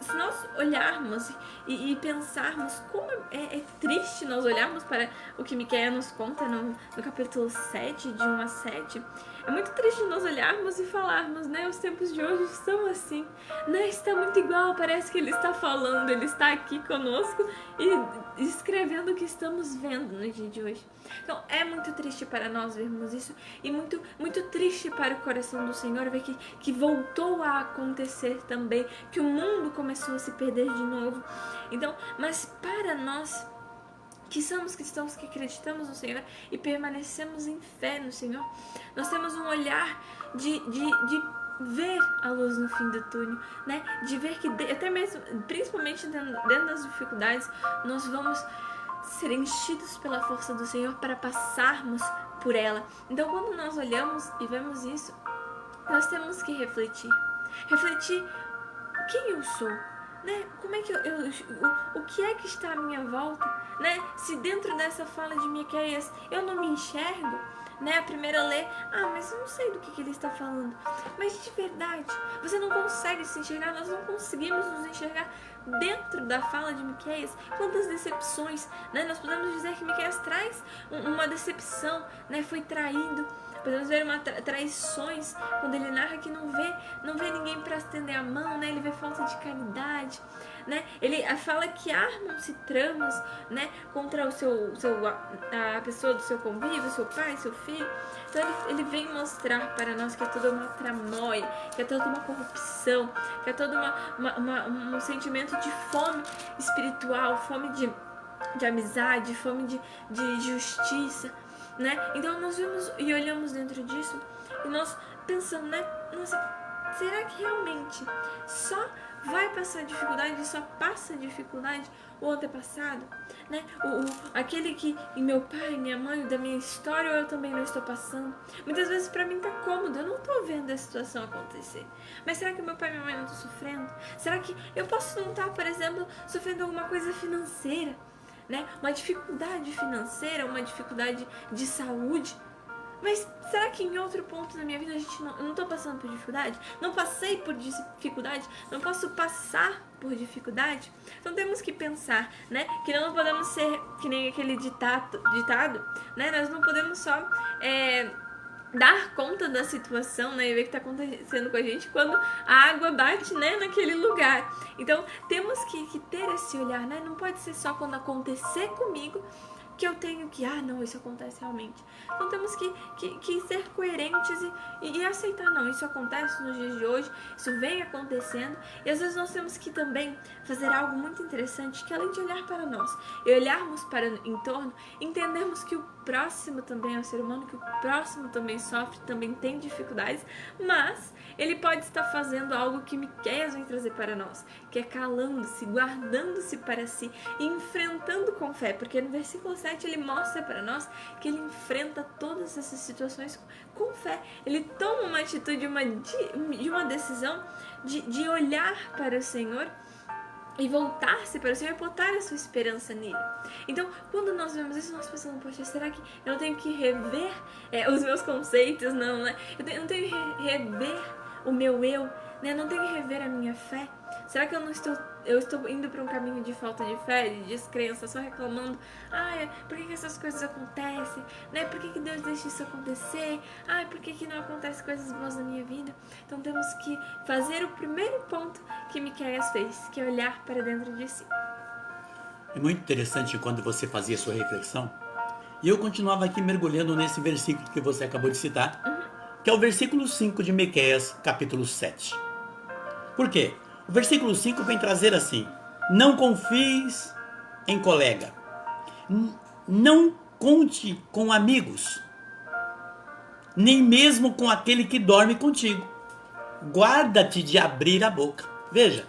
se nós olharmos e pensarmos como é triste nós olharmos para o que Miqueias nos conta no capítulo 7, de 1 a 7, é muito triste nós olharmos e falarmos, né, os tempos de hoje estão assim, né, está muito igual, parece que ele está falando, ele está aqui conosco e escrevendo o que estamos vendo no dia de hoje. Então é muito triste para nós vermos isso e muito, muito triste para o coração do Senhor ver que voltou a acontecer também, que o mundo começou a se perder de novo. Então, mas para nós que somos cristãos, que acreditamos no Senhor e permanecemos em fé no Senhor, nós temos um olhar de ver a luz no fim do túnel, né? De ver que até mesmo, principalmente dentro das dificuldades, nós vamos ser enchidos pela força do Senhor para passarmos por ela. Então, quando nós olhamos e vemos isso, nós temos que refletir quem eu sou, né? Como é que o que é que está à minha volta, né? Se dentro dessa fala de Miqueias eu não me enxergo, né? A primeira lê, mas eu não sei do que ele está falando. Mas de verdade, você não consegue se enxergar, nós não conseguimos nos enxergar dentro da fala de Miqueias. Quantas decepções, né? Nós podemos dizer que Miqueias traz uma decepção, né? Foi traído. Podemos ver traições quando ele narra que não vê ninguém para estender a mão, né? Ele vê falta de caridade, né? Ele fala que armam-se tramas, né? Contra a pessoa do seu convívio, seu pai, seu filho. Então ele vem mostrar para nós que é toda uma tramóia, que é toda uma corrupção, que é todo um sentimento de fome espiritual, fome de amizade, fome de justiça, né? Então nós vemos e olhamos dentro disso e nós pensamos, né? Nossa, será que realmente só vai passar dificuldade, só passa dificuldade o antepassado, né? Aquele que meu pai, minha mãe, da minha história, eu também não estou passando. Muitas vezes para mim tá cômodo, eu não estou vendo a situação acontecer. Mas será que meu pai e minha mãe não estão sofrendo? Será que eu posso não estar, por exemplo, sofrendo alguma coisa financeira, né? Uma dificuldade financeira, uma dificuldade de saúde. Mas será que em outro ponto da minha vida eu não estou passando por dificuldade? Não passei por dificuldade? Não posso passar por dificuldade? Então temos que pensar, né? Que não podemos ser que nem aquele ditado, né? Nós não podemos só dar conta da situação, né, e ver o que está acontecendo com a gente quando a água bate, né, naquele lugar. Então, temos que ter esse olhar, né, não pode ser só quando acontecer comigo que eu tenho que, não, isso acontece realmente. Então temos que ser coerentes e aceitar, não, isso acontece nos dias de hoje, isso vem acontecendo, e às vezes nós temos que também fazer algo muito interessante, que além de olhar para nós e olharmos para o entorno, entendermos que o próximo também é um ser humano, que o próximo também sofre, também tem dificuldades, mas ele pode estar fazendo algo que Miqueias vem trazer para nós, que é calando-se, guardando-se para si e enfrentando com fé, porque no versículo 7 ele mostra para nós que ele enfrenta todas essas situações com fé. Ele toma uma atitude, uma decisão de olhar para o Senhor e voltar-se para o Senhor e botar a sua esperança nele. Então, quando nós vemos isso, nós pensamos, poxa, será que eu não tenho que rever os meus conceitos? Não, né? Eu não tenho que rever o meu eu, né? Não tenho que rever a minha fé. Será que eu estou indo para um caminho de falta de fé, de descrença, só reclamando, por que essas coisas acontecem, né? Por que Deus deixa isso acontecer? Por que não acontecem coisas boas na minha vida? Então temos que fazer o primeiro ponto que Miqueias fez, que é olhar para dentro de si. É muito interessante quando você fazia a sua reflexão, e eu continuava aqui mergulhando nesse versículo que você acabou de citar, que é o versículo 5 de Miqueias, capítulo 7. Por quê? O versículo 5 vem trazer assim: não confies em colega, não conte com amigos, nem mesmo com aquele que dorme contigo. Guarda-te de abrir a boca. Veja,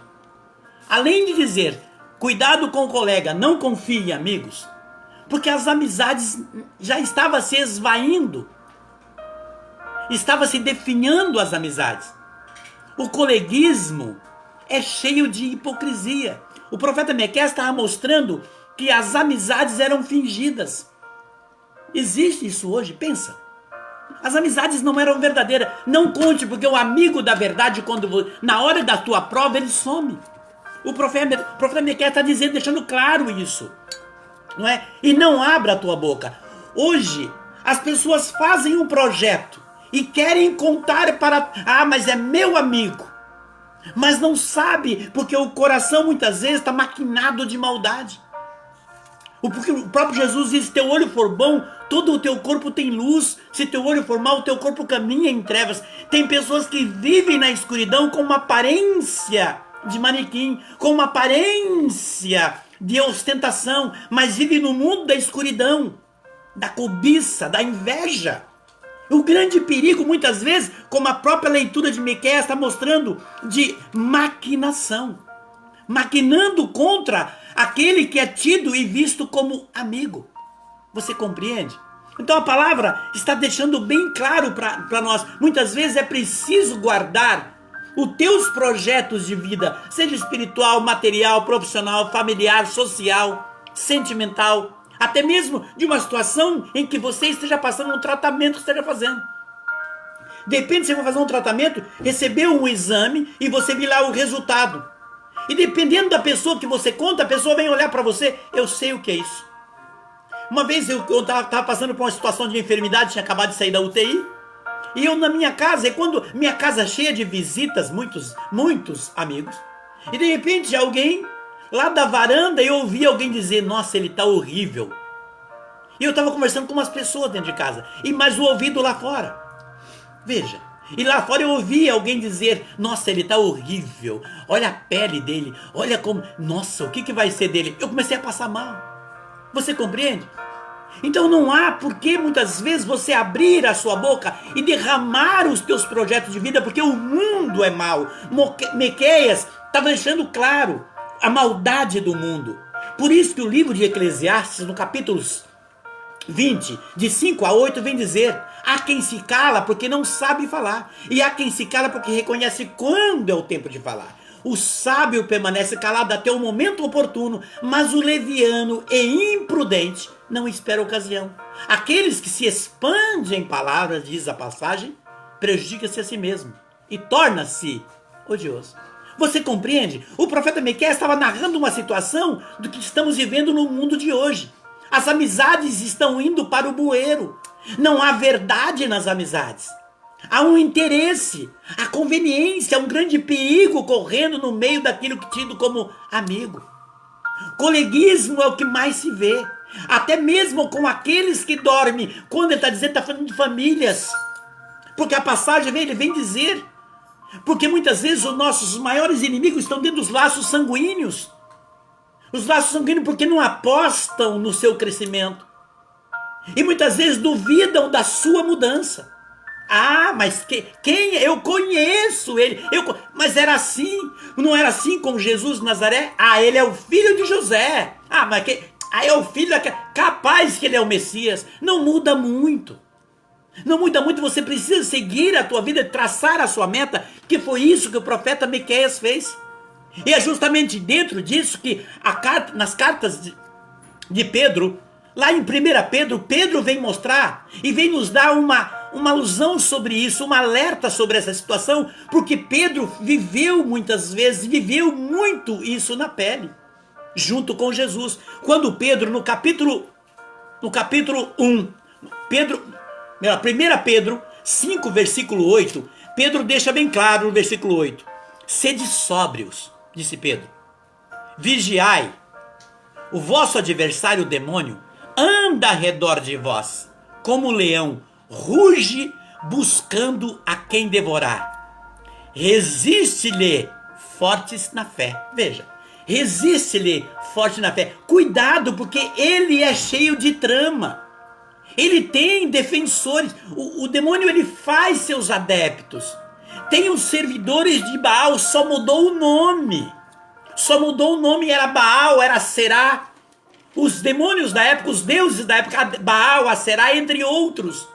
além de dizer, cuidado com o colega, não confie em amigos, porque as amizades já estavam se esvaindo, estava se definhando as amizades. O coleguismo é cheio de hipocrisia. O profeta Miqueias estava mostrando que as amizades eram fingidas. Existe isso hoje? Pensa. As amizades não eram verdadeiras. Não conte, porque o amigo da verdade, na hora da tua prova, ele some. O profeta Miqueias está dizendo, deixando claro isso, não é? E não abra a tua boca. Hoje, as pessoas fazem um projeto e querem contar para... mas é meu amigo. Mas não sabe, porque o coração muitas vezes está maquinado de maldade. Porque o próprio Jesus diz, se teu olho for bom, todo o teu corpo tem luz. Se teu olho for mau, o teu corpo caminha em trevas. Tem pessoas que vivem na escuridão com uma aparência de manequim, com uma aparência de ostentação, mas vivem no mundo da escuridão, da cobiça, da inveja. O grande perigo, muitas vezes, como a própria leitura de Miqueias está mostrando, de maquinação. Maquinando contra aquele que é tido e visto como amigo. Você compreende? Então a palavra está deixando bem claro para nós. Muitas vezes é preciso guardar os teus projetos de vida, seja espiritual, material, profissional, familiar, social, sentimental, até mesmo de uma situação em que você esteja passando um tratamento que esteja fazendo. De repente você vai fazer um tratamento, recebeu um exame e você viu lá o resultado. E dependendo da pessoa que você conta, a pessoa vem olhar para você, eu sei o que é isso. Uma vez eu estava passando por uma situação de enfermidade, tinha acabado de sair da UTI, e eu na minha casa, e quando minha casa cheia de visitas, muitos amigos, e de repente alguém... lá da varanda eu ouvi alguém dizer, nossa, ele está horrível. E eu estava conversando com umas pessoas dentro de casa, mas o ouvido lá fora. Veja, e lá fora eu ouvi alguém dizer, nossa, ele está horrível. Olha a pele dele, olha como, nossa, o que vai ser dele? Eu comecei a passar mal. Você compreende? Então não há por que muitas vezes você abrir a sua boca e derramar os teus projetos de vida, porque o mundo é mau. Miqueias estava deixando claro a maldade do mundo. Por isso que o livro de Eclesiastes, no capítulo 20, de 5 a 8, vem dizer, há quem se cala porque não sabe falar, e há quem se cala porque reconhece quando é o tempo de falar. O sábio permanece calado até o momento oportuno, mas o leviano e imprudente não espera ocasião. Aqueles que se expandem em palavras, diz a passagem, prejudica-se a si mesmo e torna-se odioso. Você compreende? O profeta Miqueias estava narrando uma situação do que estamos vivendo no mundo de hoje. As amizades estão indo para o bueiro. Não há verdade nas amizades. Há um interesse, a conveniência, um grande perigo correndo no meio daquilo que é tido como amigo. Coleguismo é o que mais se vê. Até mesmo com aqueles que dormem. Quando ele está dizendo, está falando de famílias. Porque a passagem ele vem dizer. Porque muitas vezes os nossos maiores inimigos estão dentro dos laços sanguíneos. Os laços sanguíneos porque não apostam no seu crescimento. E muitas vezes duvidam da sua mudança. Ah, mas quem? Eu conheço ele. Mas era assim. Não era assim com Jesus de Nazaré? Ah, ele é o filho de José. Ah, mas é o filho daquele. Capaz que ele é o Messias. Não muda muito. Não muda muito. Você precisa seguir a tua vida, traçar a sua meta, que foi isso que o profeta Miqueias fez. E é justamente dentro disso que nas cartas de Pedro, lá em 1 Pedro, Pedro vem mostrar e vem nos dar uma alusão sobre isso, um alerta sobre essa situação, porque Pedro viveu muitas vezes, viveu muito isso na pele, junto com Jesus. Quando Pedro, no capítulo 1, 1 Pedro 5, versículo 8, Pedro deixa bem claro no versículo 8, sede sóbrios, disse Pedro, vigiai, o vosso adversário o demônio anda ao redor de vós, como um leão, ruge buscando a quem devorar. Resiste-lhe fortes na fé. Veja, resiste-lhe forte na fé. Cuidado, porque ele é cheio de trama. Ele tem defensores. O demônio ele faz seus adeptos. Tem os servidores de Baal, só mudou o nome. Era Baal, era Será. Os demônios da época, os deuses da época, Baal, Aserá, entre outros.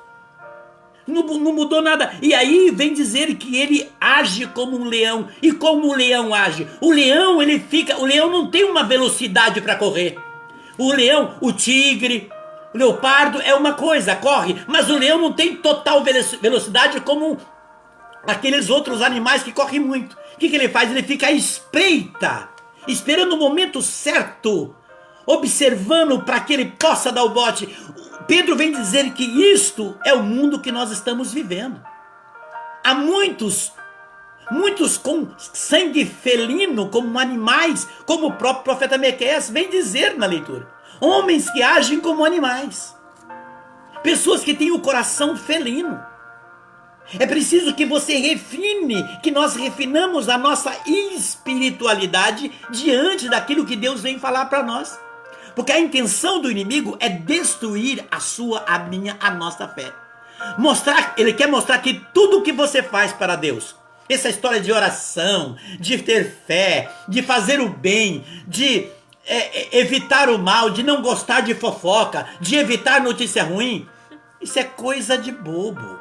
Não mudou nada. E aí vem dizer que ele age como um leão. E como o leão age? O leão não tem uma velocidade para correr. O leão, o tigre, o leopardo é uma coisa, corre. Mas o leão não tem total velocidade como aqueles outros animais que correm muito. O que ele faz? Ele fica à espreita, esperando o momento certo, observando para que ele possa dar o bote. Pedro vem dizer que isto é o mundo que nós estamos vivendo. Há muitos com sangue felino, como animais, como o próprio profeta Miqueias vem dizer na leitura. Homens que agem como animais. Pessoas que têm o coração felino. É preciso que você refine, que nós refinamos a nossa espiritualidade diante daquilo que Deus vem falar para nós. Porque a intenção do inimigo é destruir a nossa fé. Ele quer mostrar que tudo que você faz para Deus, essa história de oração, de ter fé, de fazer o bem, de evitar o mal, de não gostar de fofoca, de evitar notícia ruim, isso é coisa de bobo.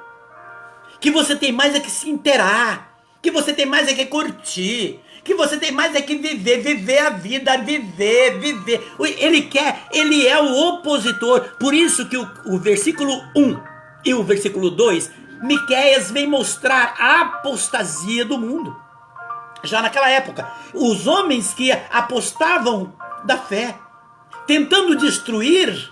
Que você tem mais é que se inteirar, que você tem mais é que curtir, que você tem mais é que viver a vida, viver. Ele é o opositor. Por isso que o versículo 1 e o versículo 2, Miqueias vem mostrar a apostasia do mundo. Já naquela época, os homens que apostavam da fé, tentando destruir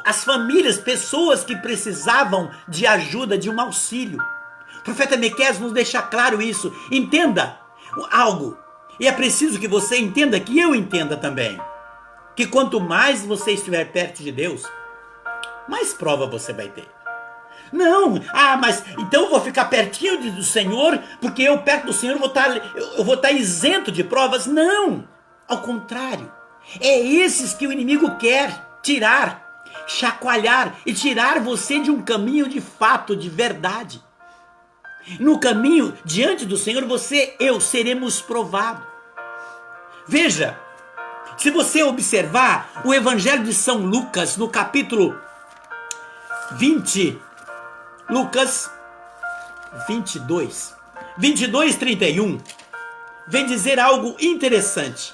as famílias, pessoas que precisavam de ajuda, de um auxílio. O profeta Miqueias nos deixa claro isso. Entenda algo. E é preciso que você entenda, que eu entenda também, que quanto mais você estiver perto de Deus, mais prova você vai ter. Não, mas então eu vou ficar pertinho do Senhor, porque eu perto do Senhor eu vou estar isento de provas. Não, ao contrário, é esses que o inimigo quer tirar, chacoalhar e tirar você de um caminho de fato, de verdade. No caminho diante do Senhor, eu seremos provados. Veja, se você observar o Evangelho de São Lucas, no capítulo 20, Lucas 22, 31, vem dizer algo interessante.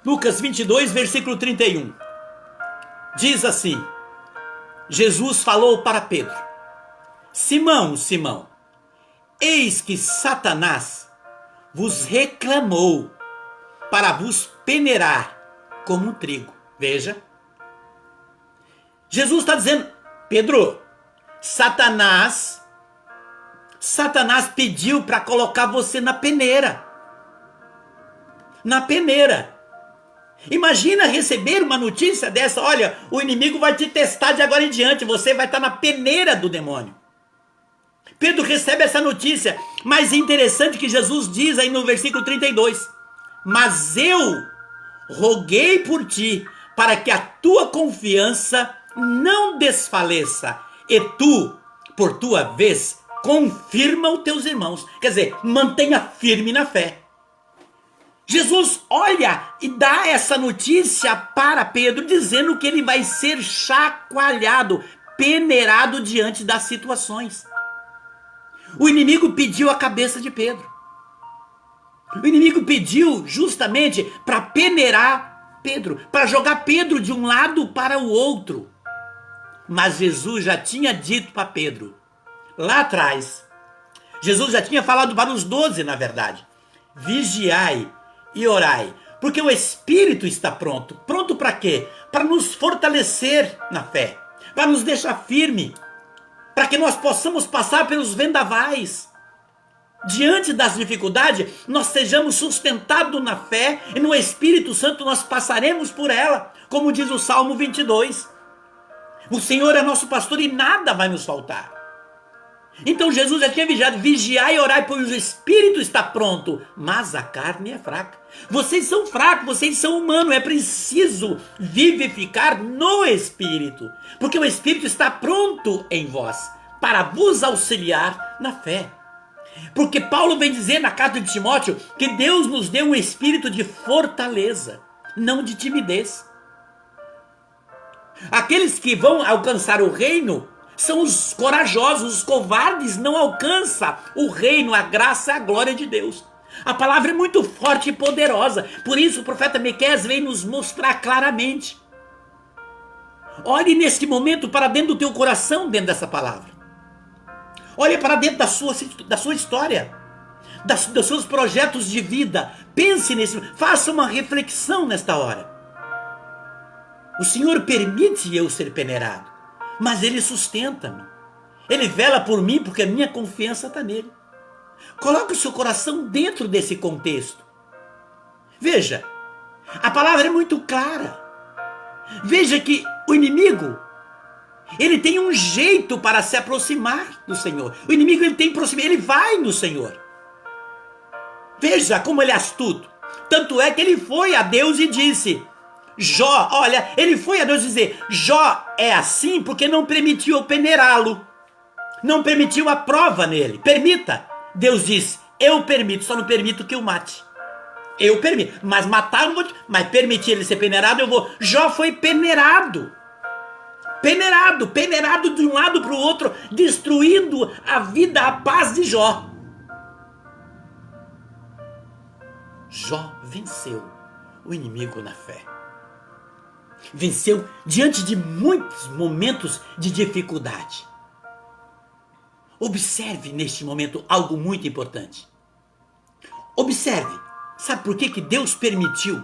Lucas 22, versículo 31, diz assim: Jesus falou para Pedro: Simão, Simão, eis que Satanás vos reclamou para vos peneirar como um trigo. Veja, Jesus está dizendo: Pedro, Satanás pediu para colocar você na peneira. Na peneira. Imagina receber uma notícia dessa, olha, o inimigo vai te testar de agora em diante, você vai estar na peneira do demônio. Pedro recebe essa notícia, mas é interessante que Jesus diz aí no versículo 32, mas eu roguei por ti, para que a tua confiança não desfaleça, e tu, por tua vez, confirma os teus irmãos. Quer dizer, mantenha firme na fé. Jesus olha e dá essa notícia para Pedro, dizendo que ele vai ser chacoalhado, peneirado diante das situações. O inimigo pediu a cabeça de Pedro. O inimigo pediu justamente para peneirar Pedro, para jogar Pedro de um lado para o outro. Mas Jesus já tinha dito para Pedro, lá atrás, Jesus já tinha falado para os 12, na verdade, vigiai e orai, porque o Espírito está pronto. Pronto para quê? Para nos fortalecer na fé, para nos deixar firme, para que nós possamos passar pelos vendavais. Diante das dificuldades, nós sejamos sustentados na fé e no Espírito Santo nós passaremos por ela, como diz o Salmo 22. O Senhor é nosso pastor e nada vai nos faltar. Então Jesus já tinha vigiado, vigiai e orai, pois o Espírito está pronto, mas a carne é fraca. Vocês são fracos, vocês são humanos, é preciso vivificar no Espírito, porque o Espírito está pronto em vós, para vos auxiliar na fé. Porque Paulo vem dizer na carta de Timóteo, que Deus nos deu um espírito de fortaleza, não de timidez. Aqueles que vão alcançar o reino são os corajosos, os covardes não alcançam o reino, a graça, a glória de Deus. A palavra é muito forte e poderosa, por isso o profeta Miqueias vem nos mostrar claramente. Olhe neste momento para dentro do teu coração, dentro dessa palavra. Olhe para dentro da sua história, dos seus projetos de vida. Pense nisso, faça uma reflexão nesta hora. O Senhor permite eu ser peneirado, mas Ele sustenta-me. Ele vela por mim porque a minha confiança está nele. Coloque o seu coração dentro desse contexto. Veja, a palavra é muito clara. Veja que o inimigo, ele tem um jeito para se aproximar do Senhor. O inimigo, ele vai no Senhor. Veja como ele é astuto. Tanto é que ele foi a Deus e disse, Jó, olha, ele foi a Deus dizer, Jó é assim porque não permitiu eu peneirá-lo. Não permitiu a prova nele. Permita. Deus diz, eu permito, só não permito que o mate. Eu permito, mas matar não vou, mas permitir ele ser peneirado eu vou. Jó foi peneirado. Peneirado de um lado para o outro, destruindo a vida, a paz de Jó. Jó venceu o inimigo na fé. Venceu diante de muitos momentos de dificuldade. Observe neste momento algo muito importante. Observe, sabe por que Deus permitiu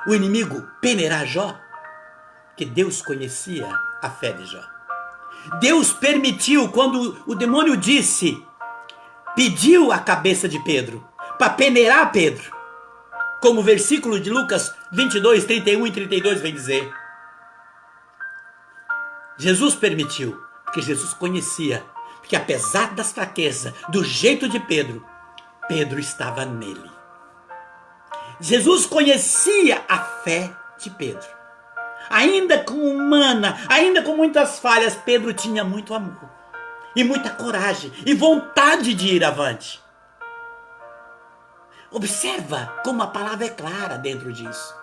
o inimigo peneirar Jó? Que Deus conhecia a fé de Jó. Deus permitiu quando o demônio disse, pediu a cabeça de Pedro, para peneirar Pedro. Como o versículo de Lucas 22, 31 e 32 vem dizer. Jesus permitiu, porque Jesus conhecia, porque apesar das fraquezas, do jeito de Pedro, Pedro estava nele. Jesus conhecia a fé de Pedro. Ainda com humana, ainda com muitas falhas, Pedro tinha muito amor, e muita coragem, e vontade de ir avante. Observa como a palavra é clara dentro disso.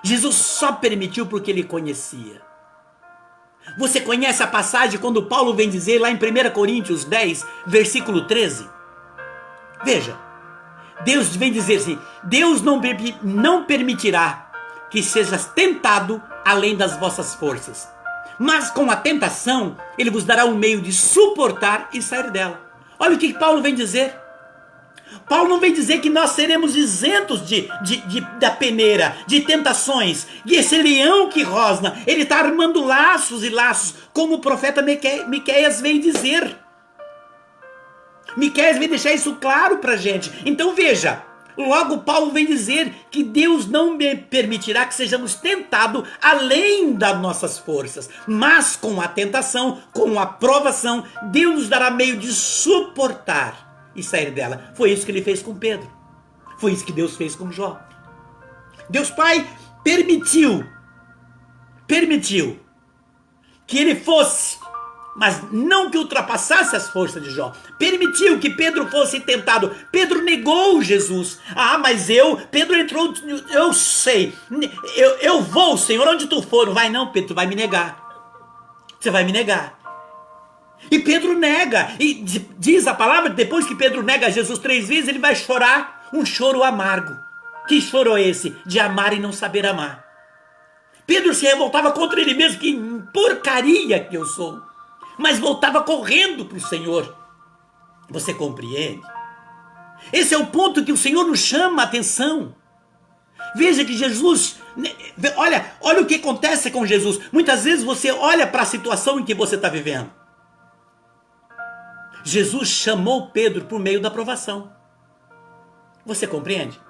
Jesus só permitiu porque ele conhecia. Você conhece a passagem quando Paulo vem dizer lá em 1 Coríntios 10, versículo 13? Veja, Deus vem dizer assim, Deus não permitirá que sejas tentado além das vossas forças. Mas com a tentação, Ele vos dará um meio de suportar e sair dela. Olha o que Paulo vem dizer. Paulo não vem dizer que nós seremos isentos da peneira, de tentações. E esse leão que rosna, ele está armando laços e laços, como o profeta Miqueias vem dizer. Miqueias vem deixar isso claro para a gente. Então veja, logo Paulo vem dizer que Deus não permitirá que sejamos tentados além das nossas forças. Mas com a tentação, com a provação, Deus nos dará meio de suportar e sair dela. Foi isso que ele fez com Pedro. Foi isso que Deus fez com Jó. Deus Pai permitiu que ele fosse, mas não que ultrapassasse as forças de Jó. Permitiu que Pedro fosse tentado. Pedro negou Jesus. Mas Pedro entrou, eu sei, eu vou, Senhor, onde tu for. Não vai não, Pedro, tu vai me negar. Você vai me negar. E Pedro nega, e diz a palavra que depois que Pedro nega Jesus 3 vezes, ele vai chorar um choro amargo. Que choro é esse? De amar e não saber amar. Pedro se revoltava contra ele mesmo, que porcaria que eu sou. Mas voltava correndo para o Senhor. Você compreende? Esse é o ponto que o Senhor nos chama a atenção. Veja que Jesus, olha o que acontece com Jesus. Muitas vezes você olha para a situação em que você está vivendo. Jesus chamou Pedro por meio da provação. Você compreende?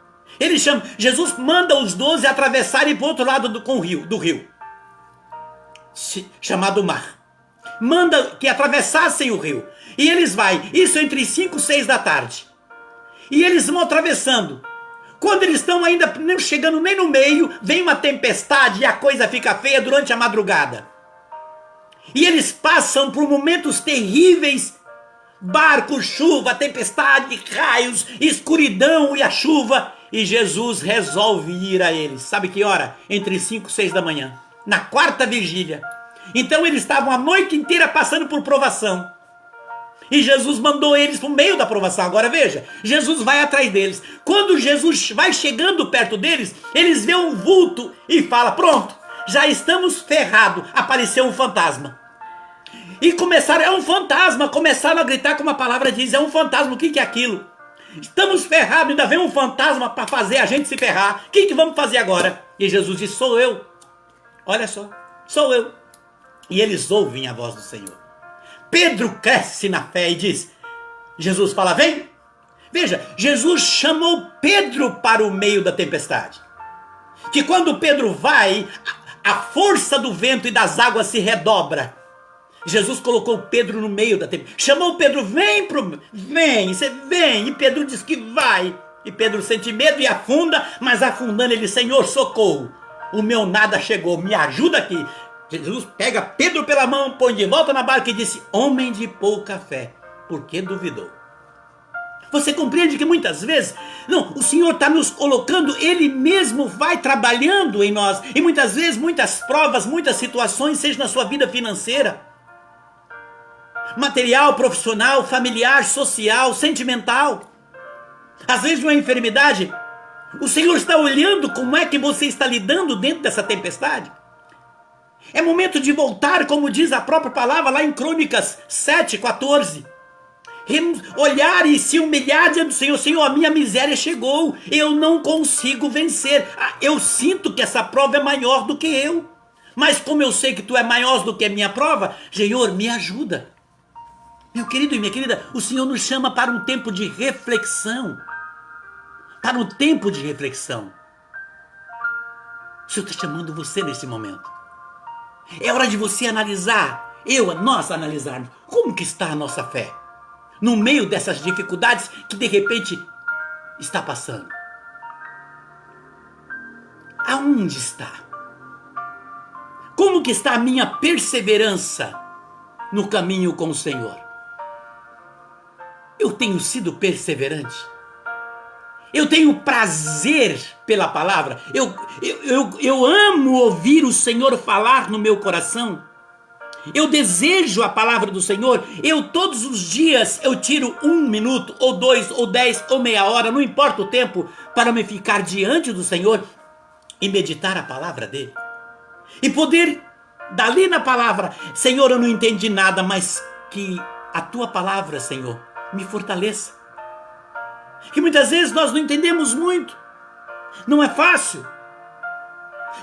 Jesus manda os 12 atravessarem para o outro lado do rio, chamado mar. Manda que atravessassem o rio. E eles vão, isso entre 5 e 6 da tarde. E eles vão atravessando. Quando eles estão ainda não chegando nem no meio, vem uma tempestade e a coisa fica feia durante a madrugada. E eles passam por momentos terríveis. Barco, chuva, tempestade, raios, escuridão e a chuva. E Jesus resolve ir a eles. Sabe que hora? Entre 5 e 6 da manhã. Na 4ª vigília. Então eles estavam a noite inteira passando por provação. E Jesus mandou eles para o meio da provação. Agora veja, Jesus vai atrás deles. Quando Jesus vai chegando perto deles, eles veem um vulto e fala: pronto, já estamos ferrados. Apareceu um fantasma. E começaram a gritar como a palavra diz, é um fantasma, o que é aquilo? Estamos ferrados, ainda vem um fantasma para fazer a gente se ferrar. O que vamos fazer agora? E Jesus diz: sou eu. Olha só, sou eu. E eles ouvem a voz do Senhor. Pedro cresce na fé e diz, Jesus fala: vem. Veja, Jesus chamou Pedro para o meio da tempestade. Que quando Pedro vai, a força do vento e das águas se redobra. Jesus colocou Pedro no meio da tempestade. Chamou Pedro: vem, você vem. E Pedro diz que vai. E Pedro sente medo e afunda, mas afundando ele: Senhor, socorro. O meu nada chegou, me ajuda aqui. Jesus pega Pedro pela mão, põe de volta na barca e disse: homem de pouca fé, por que duvidou? Você compreende que muitas vezes, o Senhor está nos colocando, Ele mesmo vai trabalhando em nós. E muitas vezes, muitas provas, muitas situações, seja na sua vida financeira, material, profissional, familiar, social, sentimental. Às vezes uma enfermidade, o Senhor está olhando como é que você está lidando dentro dessa tempestade. É momento de voltar, como diz a própria palavra lá em Crônicas 7:14. Olhar e se humilhar diante do Senhor. Senhor, a minha miséria chegou, eu não consigo vencer. Eu sinto que essa prova é maior do que eu. Mas como eu sei que tu é maior do que a minha prova, Senhor, me ajuda. Meu querido e minha querida, o Senhor nos chama para um tempo de reflexão. Para um tempo de reflexão. O Senhor está chamando você nesse momento. É hora de você analisar, nós analisarmos, como que está a nossa fé? No meio dessas dificuldades que de repente está passando. Aonde está? Como que está a minha perseverança no caminho com o Senhor? Eu tenho sido perseverante? Eu tenho prazer pela palavra? Eu amo ouvir o Senhor falar no meu coração? Eu desejo a palavra do Senhor? Todos os dias eu tiro 1 minuto, ou 2, ou 10, ou meia hora, não importa o tempo, para me ficar diante do Senhor e meditar a palavra dele. E poder, dali na palavra, Senhor, eu não entendi nada, mas que a tua palavra, Senhor, me fortaleça. que muitas vezes nós não entendemos muito, não é fácil,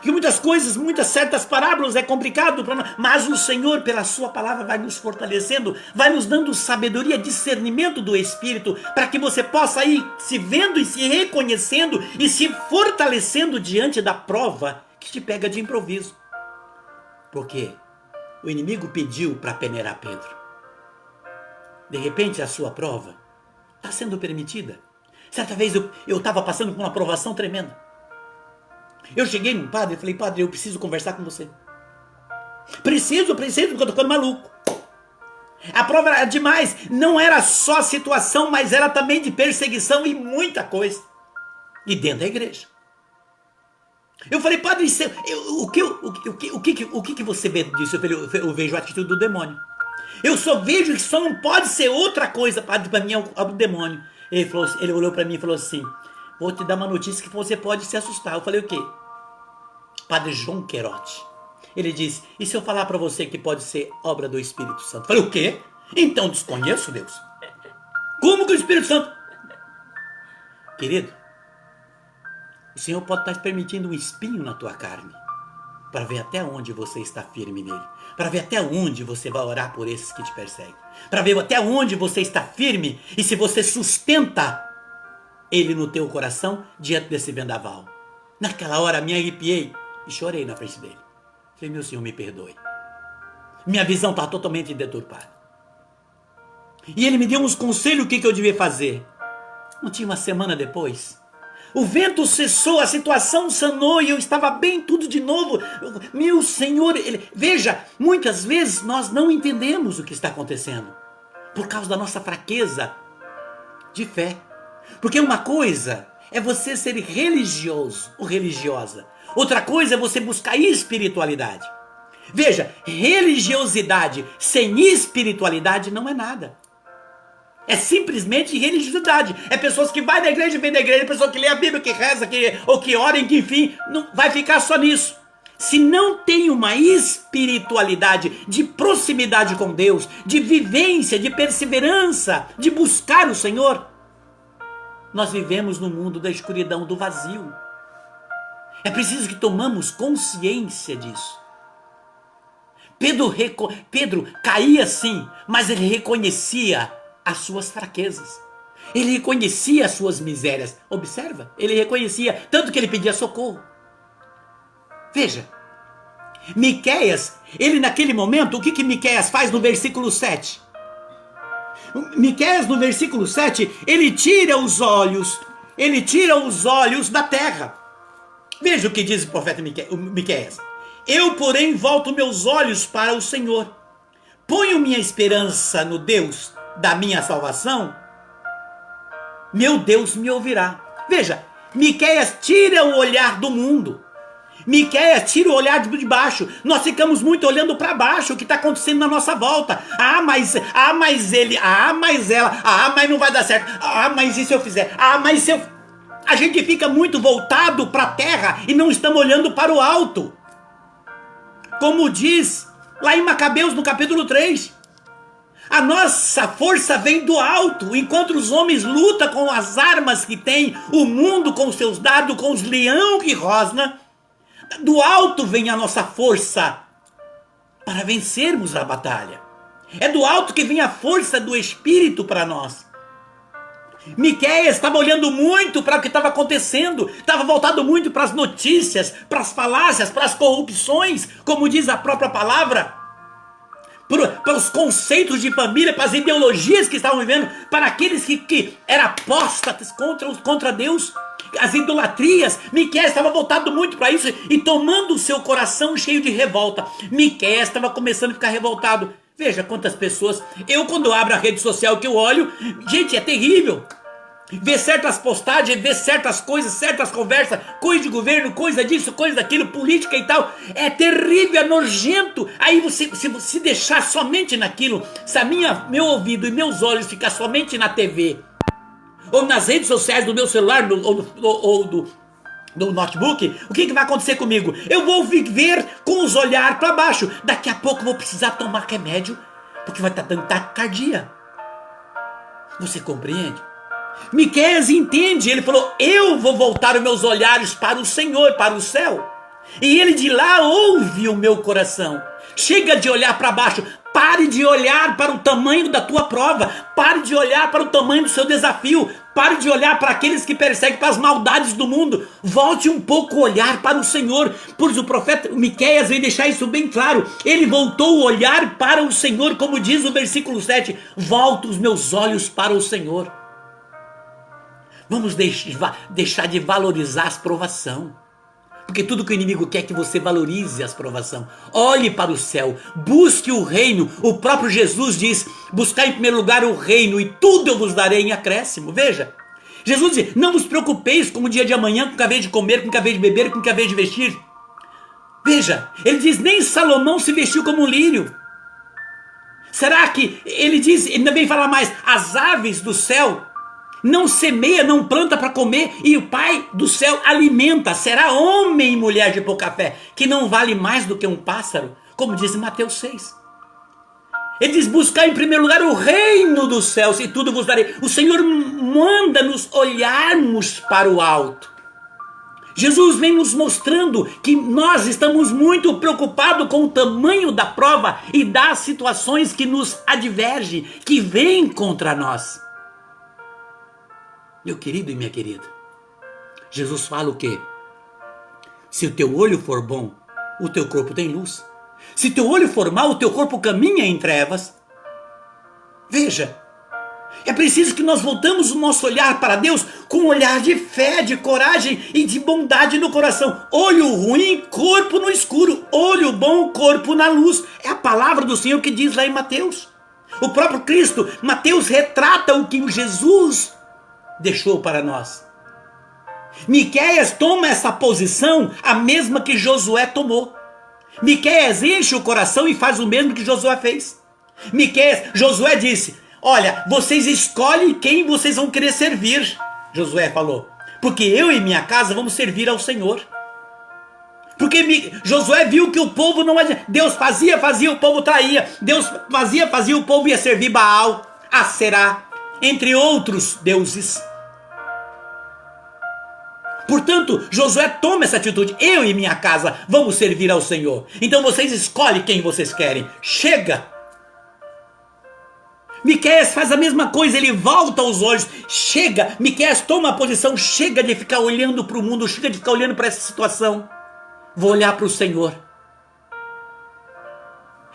que muitas coisas, muitas certas parábolas é complicado para nós, mas o Senhor, pela sua palavra, vai nos fortalecendo, vai nos dando sabedoria, discernimento do Espírito, para que você possa ir se vendo e se reconhecendo e se fortalecendo diante da prova que te pega de improviso. Porque o inimigo pediu para peneirar Pedro. De repente a sua prova está sendo permitida. Certa vez eu estava passando por uma provação tremenda. Eu cheguei num padre e falei: padre, eu preciso conversar com você. Preciso, porque eu estou ficando maluco. A prova era demais. Não era só a situação, mas era também de perseguição e muita coisa. E dentro da igreja. Eu falei: padre, o que você vê disso? Eu vejo a atitude do demônio. Eu só vejo que só não pode ser outra coisa, padre, para mim é o demônio. Ele olhou para mim e falou assim: vou te dar uma notícia que você pode se assustar. Eu falei: o quê? Padre João Queiroz. Ele disse: e se eu falar para você que pode ser obra do Espírito Santo? Eu falei: o quê? Então desconheço Deus. Como que o Espírito Santo? Querido, o Senhor pode estar permitindo um espinho na tua carne, para ver até onde você está firme nele, para ver até onde você vai orar por esses que te perseguem, para ver até onde você está firme e se você sustenta ele no teu coração diante desse vendaval. Naquela hora me arrepiei e chorei na frente dele. Falei: meu Senhor, me perdoe. Minha visão está totalmente deturpada. E ele me deu uns conselhos o que eu devia fazer. Não tinha uma semana depois, o vento cessou, a situação sanou e eu estava bem, tudo de novo. Meu Senhor, veja, muitas vezes nós não entendemos o que está acontecendo por causa da nossa fraqueza de fé. Porque uma coisa é você ser religioso ou religiosa, outra coisa é você buscar espiritualidade. Veja, religiosidade sem espiritualidade não é nada. É simplesmente religiosidade. É pessoas que vai na igreja, vem da igreja, pessoa que lê a Bíblia, que reza, ou que ora, que enfim, não vai ficar só nisso. Se não tem uma espiritualidade de proximidade com Deus, de vivência, de perseverança, de buscar o Senhor, nós vivemos no mundo da escuridão, do vazio. É preciso que tomamos consciência disso. Pedro caía sim, mas ele reconhecia as suas fraquezas. Ele reconhecia as suas misérias. Observa, ele reconhecia, tanto que ele pedia socorro. Veja, Miqueias, ele naquele momento, o que Miqueias faz no versículo 7? Miqueias no versículo 7, ele tira os olhos da terra. Veja o que diz o profeta Miqueias: eu, porém, volto meus olhos para o Senhor, ponho minha esperança no Deus da minha salvação, meu Deus me ouvirá. Veja, Miqueias tira o olhar do mundo, Miqueias tira o olhar de baixo. Nós ficamos muito olhando para baixo, o que está acontecendo na nossa volta. Mas ele, mas ela, mas não vai dar certo, mas e se eu fizer, mas se eu... A gente fica muito voltado para a terra e não estamos olhando para o alto. Como diz lá em Macabeus no capítulo 3, a nossa força vem do alto, enquanto os homens lutam com as armas que tem, o mundo com os seus dados, com os leão que rosna. Do alto vem a nossa força para vencermos a batalha. É do alto que vem a força do Espírito para nós. Miqueias estava olhando muito para o que estava acontecendo, estava voltado muito para as notícias, para as falácias, para as corrupções, como diz a própria palavra, para os conceitos de família, para as ideologias que estavam vivendo, para aqueles que eram apóstatas contra Deus, as idolatrias. Miqueias estava voltado muito para isso e tomando o seu coração cheio de revolta. Miqueias estava começando a ficar revoltado. Veja quantas pessoas, quando eu abro a rede social que eu olho, gente, é terrível. Ver certas postagens, ver certas coisas, certas conversas, coisa de governo, coisa disso, coisa daquilo, política e tal, é terrível, é nojento. Aí você, se deixar somente naquilo, se meu ouvido e meus olhos ficar somente na TV, ou nas redes sociais do meu celular, ou do notebook, o que vai acontecer comigo? Eu vou viver com os olhares para baixo. Daqui a pouco eu vou precisar tomar remédio, porque vai estar dando taquicardia. Você compreende? Miqueias entende, ele falou: eu vou voltar os meus olhares para o Senhor, para o céu, e ele de lá ouve o meu coração. Chega de olhar para baixo, pare de olhar para o tamanho da tua prova, pare de olhar para o tamanho do seu desafio, pare de olhar para aqueles que perseguem, para as maldades do mundo, volte um pouco o olhar para o Senhor, pois o profeta Miqueias vem deixar isso bem claro. Ele voltou o olhar para o Senhor, como diz o versículo 7, volto os meus olhos para o Senhor. Vamos deixar de valorizar as provação. Porque tudo que o inimigo quer é que você valorize as provação. Olhe para o céu, busque o reino. O próprio Jesus diz: buscar em primeiro lugar o reino, e tudo eu vos darei em acréscimo. Veja, Jesus diz: não vos preocupeis com o dia de amanhã, com o que haveis de comer, com o que haveis de beber, com o que haveis de vestir. Veja, ele diz: nem Salomão se vestiu como um lírio. Será que ele diz, ele ainda vem falar mais, as aves do céu não semeia, não planta para comer, e o Pai do céu alimenta. Será homem e mulher de pouca fé, que não vale mais do que um pássaro, como diz em Mateus 6. Ele diz: buscar em primeiro lugar o reino dos céus, e tudo vos darei. O Senhor manda nos olharmos para o alto. Jesus vem nos mostrando que nós estamos muito preocupados com o tamanho da prova e das situações que nos advergem, que vêm contra nós. Meu querido e minha querida, Jesus fala o quê? Se o teu olho for bom, o teu corpo tem luz. Se teu olho for mau, o teu corpo caminha em trevas. Veja, é preciso que nós voltamos o nosso olhar para Deus com um olhar de fé, de coragem e de bondade no coração. Olho ruim, corpo no escuro. Olho bom, corpo na luz. É a palavra do Senhor que diz lá em Mateus. O próprio Cristo, Mateus retrata o que Jesus deixou para nós. Miqueias toma essa posição, a mesma que Josué tomou. Miqueias enche o coração e faz o mesmo que Josué fez. Josué disse: olha, vocês escolhem quem vocês vão querer servir. Josué falou: porque eu e minha casa vamos servir ao Senhor. Porque Josué viu que o povo não adianta. Deus fazia, o povo traía. Deus fazia, o povo ia servir Baal, Aserá, entre outros deuses. Portanto, Josué toma essa atitude: eu e minha casa vamos servir ao Senhor. Então vocês escolhem quem vocês querem. Chega! Miqueias faz a mesma coisa, ele volta os olhos. Chega! Miqueias toma a posição: chega de ficar olhando para o mundo, chega de ficar olhando para essa situação. Vou olhar para o Senhor.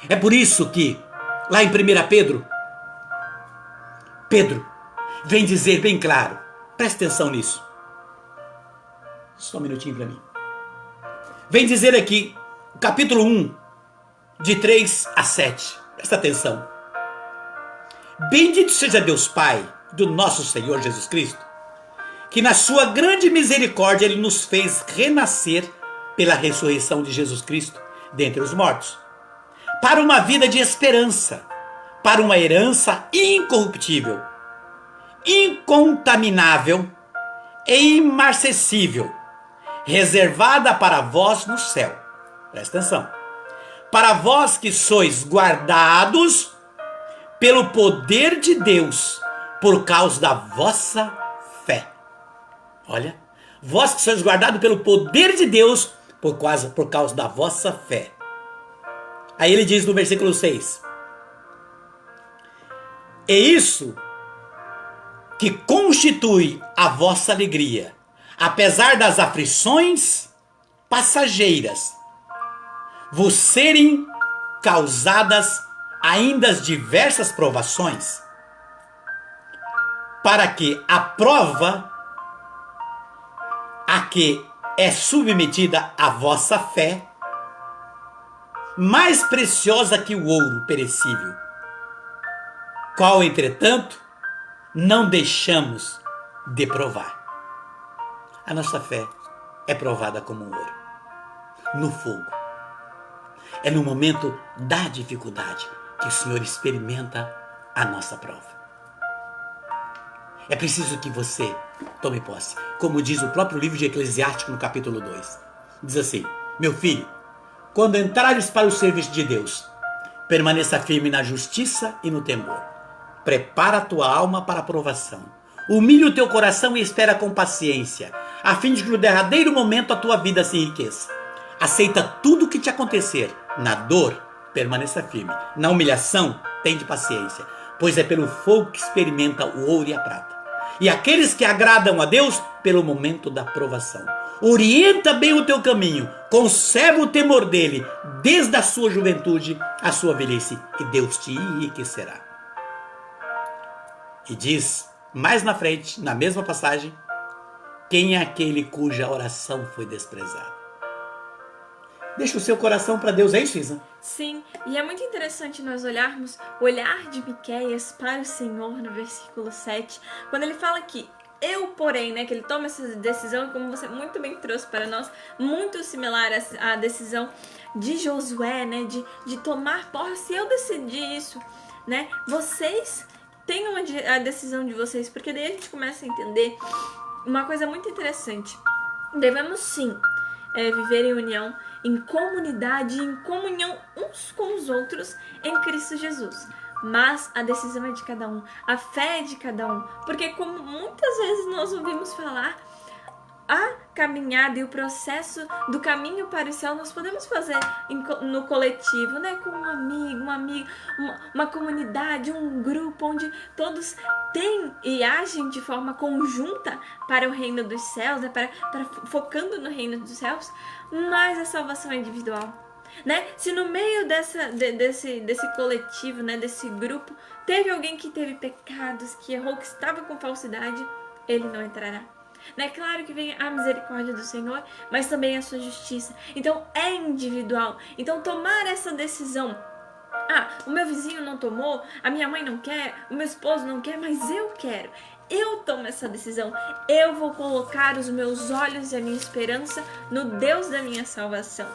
É por isso que, lá em 1 Pedro vem dizer bem claro, presta atenção nisso. Só um minutinho para mim. Vem dizer aqui, capítulo 1, de 3 a 7. Presta atenção. Bendito seja Deus Pai do nosso Senhor Jesus Cristo, que na sua grande misericórdia Ele nos fez renascer pela ressurreição de Jesus Cristo dentre os mortos, para uma vida de esperança, para uma herança incorruptível, incontaminável e imarcessível, reservada para vós no céu. Presta atenção. Para vós que sois guardados pelo poder de Deus, por causa da vossa fé. Olha, vós que sois guardados pelo poder de Deus, por causa da vossa fé. Aí ele diz no versículo 6: é isso que constitui a vossa alegria, apesar das aflições passageiras vos serem causadas ainda as diversas provações, para que a prova a que é submetida a vossa fé, mais preciosa que o ouro perecível, qual, entretanto, não deixamos de provar. A nossa fé é provada como ouro, no fogo. É no momento da dificuldade que o Senhor experimenta a nossa prova. É preciso que você tome posse. Como diz o próprio livro de Eclesiástico no capítulo 2. Diz assim: meu filho, quando entrares para o serviço de Deus, permaneça firme na justiça e no temor. Prepara a tua alma para a provação. Humilha o teu coração e espera com paciência, a fim de que no derradeiro momento a tua vida se enriqueça. Aceita tudo o que te acontecer. Na dor, permaneça firme. Na humilhação, tende paciência, pois é pelo fogo que experimenta o ouro e a prata. E aqueles que agradam a Deus, pelo momento da provação. Orienta bem o teu caminho, conserva o temor dele, desde a sua juventude à sua velhice, e Deus te enriquecerá. E diz, mais na frente, na mesma passagem, quem é aquele cuja oração foi desprezada? Deixa o seu coração para Deus, é isso, Isa? Sim, e é muito interessante nós olharmos o olhar de Miqueias para o Senhor no versículo 7, quando ele fala que eu, porém, né, que ele toma essa decisão, como você muito bem trouxe para nós, muito similar à decisão de Josué, né, de tomar posse. Eu decidi isso, né, vocês tenham a decisão de vocês, porque daí a gente começa a entender uma coisa muito interessante. Devemos sim viver em união, em comunidade, em comunhão uns com os outros em Cristo Jesus. Mas a decisão é de cada um, a fé é de cada um. Porque como muitas vezes nós ouvimos falar, a caminhada e o processo do caminho para o céu nós podemos fazer no coletivo, né? Com um amigo, uma amiga, uma comunidade, um grupo onde todos têm e agem de forma conjunta para o reino dos céus, né? Focando no reino dos céus, mas a salvação é individual. Né? Se no meio desse coletivo, né, desse grupo, teve alguém que teve pecados, que errou, que estava com falsidade, ele não entrará. Né? Claro que vem a misericórdia do Senhor, mas também a sua justiça. Então é individual. Então tomar essa decisão, o meu vizinho não tomou, a minha mãe não quer, o meu esposo não quer, mas eu quero. Eu tomo essa decisão. Eu vou colocar os meus olhos e a minha esperança no Deus da minha salvação.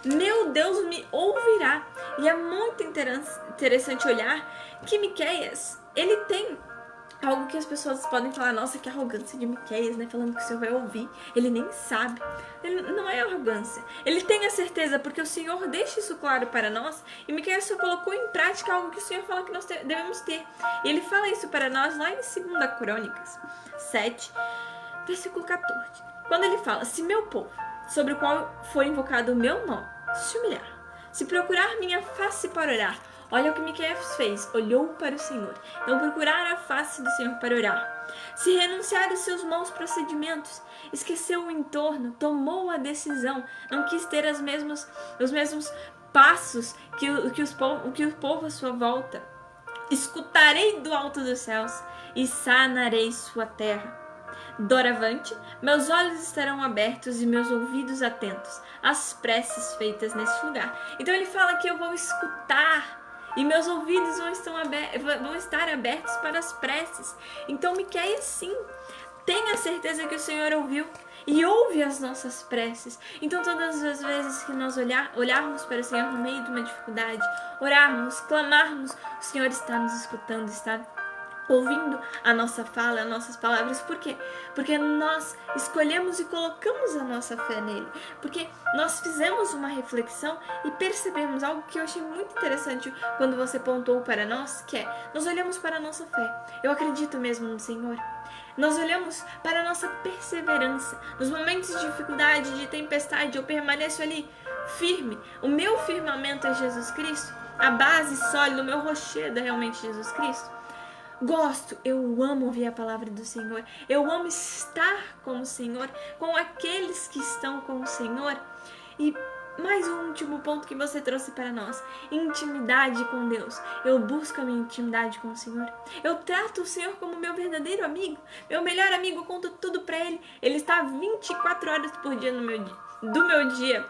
Meu Deus me ouvirá. E é muito interessante olhar que Miqueias, ele tem algo que as pessoas podem falar, nossa, que arrogância de Miqueias, né? Falando que o Senhor vai ouvir. Ele nem sabe. Ele não é arrogância. Ele tem a certeza, porque o Senhor deixa isso claro para nós. E Miqueias só colocou em prática algo que o Senhor fala que nós devemos ter. E ele fala isso para nós lá em 2 Crônicas 7, versículo 14. Quando ele fala, se meu povo, sobre o qual foi invocado o meu nome, se humilhar, se procurar minha face para orar. Olha o que Miqueias fez, olhou para o Senhor. Então procurar a face do Senhor para orar. Se renunciar aos seus maus procedimentos, esqueceu o entorno, tomou a decisão, não quis ter os mesmos passos que o povo à sua volta. Escutarei do alto dos céus e sanarei sua terra. Doravante, meus olhos estarão abertos e meus ouvidos atentos às preces feitas nesse lugar. Então ele fala que eu vou escutar e meus ouvidos vão estar abertos para as preces. Então Miqueias sim, tem a certeza que o Senhor ouviu e ouve as nossas preces. Então todas as vezes que nós olharmos para o Senhor no meio de uma dificuldade, orarmos, clamarmos, o Senhor está nos escutando, está ouvindo a nossa fala, as nossas palavras. Por quê? Porque nós escolhemos e colocamos a nossa fé nele. Porque nós fizemos uma reflexão e percebemos algo que eu achei muito interessante quando você pontuou para nós, que é, nós olhamos para a nossa fé. Eu acredito mesmo no Senhor. Nós olhamos para a nossa perseverança. Nos momentos de dificuldade, de tempestade, eu permaneço ali firme. O meu firmamento é Jesus Cristo. A base sólida, o meu rochedo é realmente Jesus Cristo. Eu amo ouvir a palavra do Senhor. Eu amo estar com o Senhor, com aqueles que estão com o Senhor. E mais um último ponto que você trouxe para nós: intimidade com Deus. Eu busco a minha intimidade com o Senhor. Eu trato o Senhor como meu verdadeiro amigo, meu melhor amigo. Eu conto tudo para Ele. Ele está 24 horas por dia do meu dia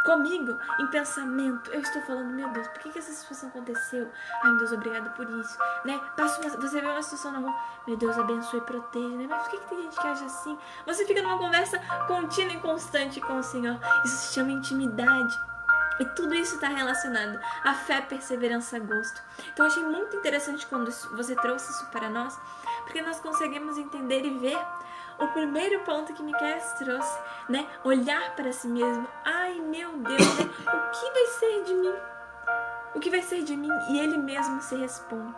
comigo, em pensamento. Eu estou falando, meu Deus, por que essa situação aconteceu? Ai, meu Deus, obrigado por isso, né? Você vê uma situação na rua, meu Deus, abençoe e proteja, né? Mas por que tem gente que age assim? Você fica numa conversa contínua e constante com o Senhor. Isso se chama intimidade. E tudo isso está relacionado à fé, perseverança, gosto. Então eu achei muito interessante quando você trouxe isso para nós, porque nós conseguimos entender e ver o primeiro ponto que Miqueias trouxe, né? Olhar para si mesmo. Ai, meu Deus, né? O que vai ser de mim? O que vai ser de mim? E ele mesmo se responde.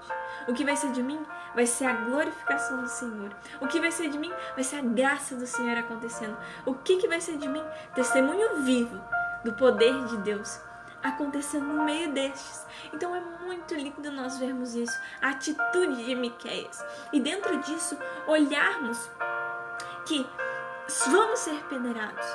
O que vai ser de mim? vai ser a glorificação do Senhor. O que vai ser de mim vai ser a graça do Senhor acontecendo. O que vai ser de mim? Testemunho vivo do poder de Deus acontecendo no meio destes. Então é muito lindo nós vermos isso, a atitude de Miqueias. E dentro disso, olharmos que vamos ser peneirados,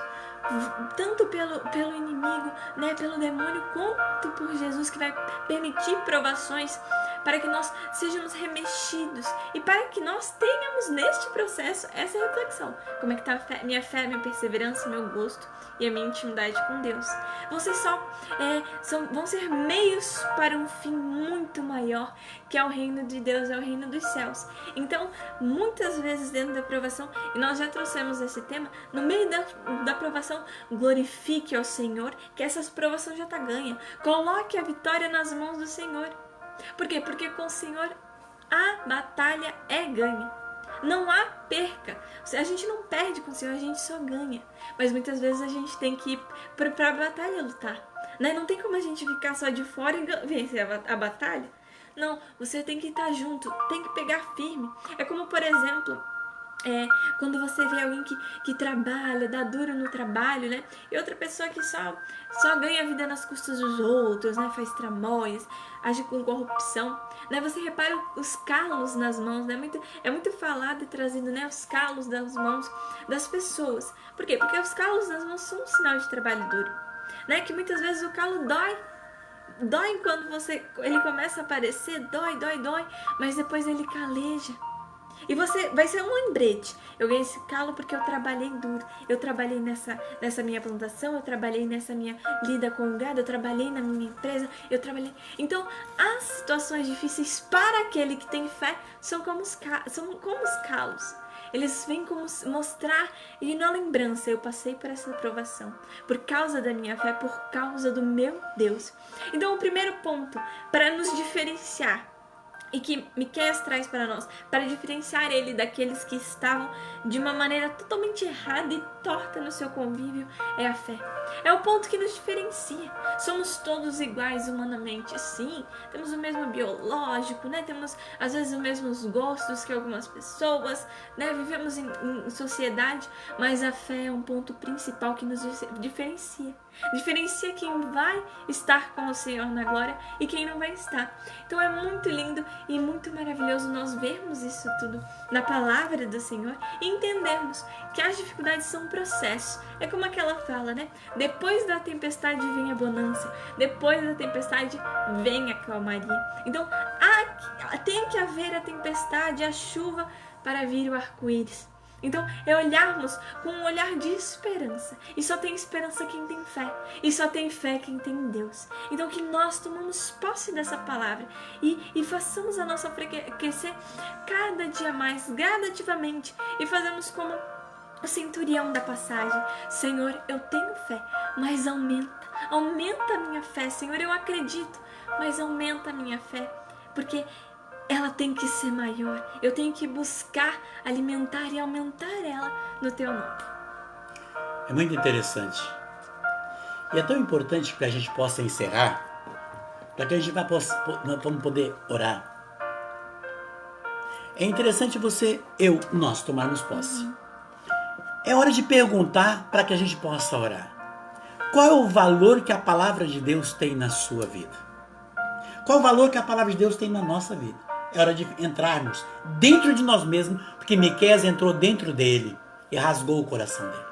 tanto pelo inimigo, né, pelo demônio, quanto por Jesus, que vai permitir provações para que nós sejamos remexidos e para que nós tenhamos neste processo essa reflexão. Como é que está minha fé, minha perseverança, meu gosto e a minha intimidade com Deus? Vão ser meios para um fim muito maior, que é o reino de Deus, é o reino dos céus. Então, muitas vezes dentro da provação, e nós já trouxemos esse tema, no meio da provação, glorifique ao Senhor, que essa provação já está ganha. Coloque a vitória nas mãos do Senhor. Por quê? Porque com o Senhor a batalha é ganha. Não há perca. A gente não perde com o Senhor, a gente só ganha. Mas muitas vezes a gente tem que ir para a batalha lutar. Né? Não tem como a gente ficar só de fora e vencer a batalha. Não, você tem que estar junto, tem que pegar firme. É como, por exemplo, quando você vê alguém que trabalha, dá duro no trabalho, né? E outra pessoa que só ganha a vida nas custas dos outros, né? Faz tramóias, age com corrupção, né? Você repara os calos nas mãos, né? É muito falado e trazido, né? Os calos das mãos das pessoas. Por quê? Porque os calos nas mãos são um sinal de trabalho duro, né? Que muitas vezes o calo dói quando ele começa a aparecer, dói, mas depois ele caleja. E você vai ser um lembrete. Eu ganhei esse calo porque eu trabalhei duro. Eu trabalhei nessa minha plantação, eu trabalhei nessa minha lida com o gado, eu trabalhei na minha empresa, eu trabalhei. Então, as situações difíceis para aquele que tem fé são como os calos. Eles vêm como mostrar, e na lembrança, eu passei por essa provação, por causa da minha fé, por causa do meu Deus. Então, o primeiro ponto, para nos diferenciar, e que Miqueias traz para nós, para diferenciar ele daqueles que estavam de uma maneira totalmente errada e torta no seu convívio, é a fé. É o ponto que nos diferencia. Somos todos iguais humanamente, sim. Temos o mesmo biológico, né? Temos às vezes os mesmos gostos que algumas pessoas, né? Vivemos em sociedade, mas a fé é um ponto principal que nos diferencia. Diferencia quem vai estar com o Senhor na glória e quem não vai estar. Então é muito lindo e muito maravilhoso nós vermos isso tudo na palavra do Senhor e entendermos que as dificuldades são um processo. É como aquela fala, né? Depois da tempestade vem a bonança, depois da tempestade vem a calmaria. Então tem que haver a tempestade, a chuva para vir o arco-íris. Então, é olharmos com um olhar de esperança. E só tem esperança quem tem fé. E só tem fé quem tem Deus. Então, que nós tomamos posse dessa palavra e façamos a nossa fé crescer cada dia mais, gradativamente. E fazemos como o centurião da passagem. Senhor, eu tenho fé, mas aumenta a minha fé. Senhor, eu acredito, mas aumenta a minha fé. Porque ela tem que ser maior. Eu tenho que buscar alimentar e aumentar ela no teu nome. É muito interessante. E é tão importante que a gente possa encerrar, para que a gente vamos poder orar. É interessante nós tomarmos posse. É hora de perguntar para que a gente possa orar. Qual é o valor que a palavra de Deus tem na sua vida? Qual o valor que a palavra de Deus tem na nossa vida? É hora de entrarmos dentro de nós mesmos, porque Miqueias entrou dentro dele e rasgou o coração dele.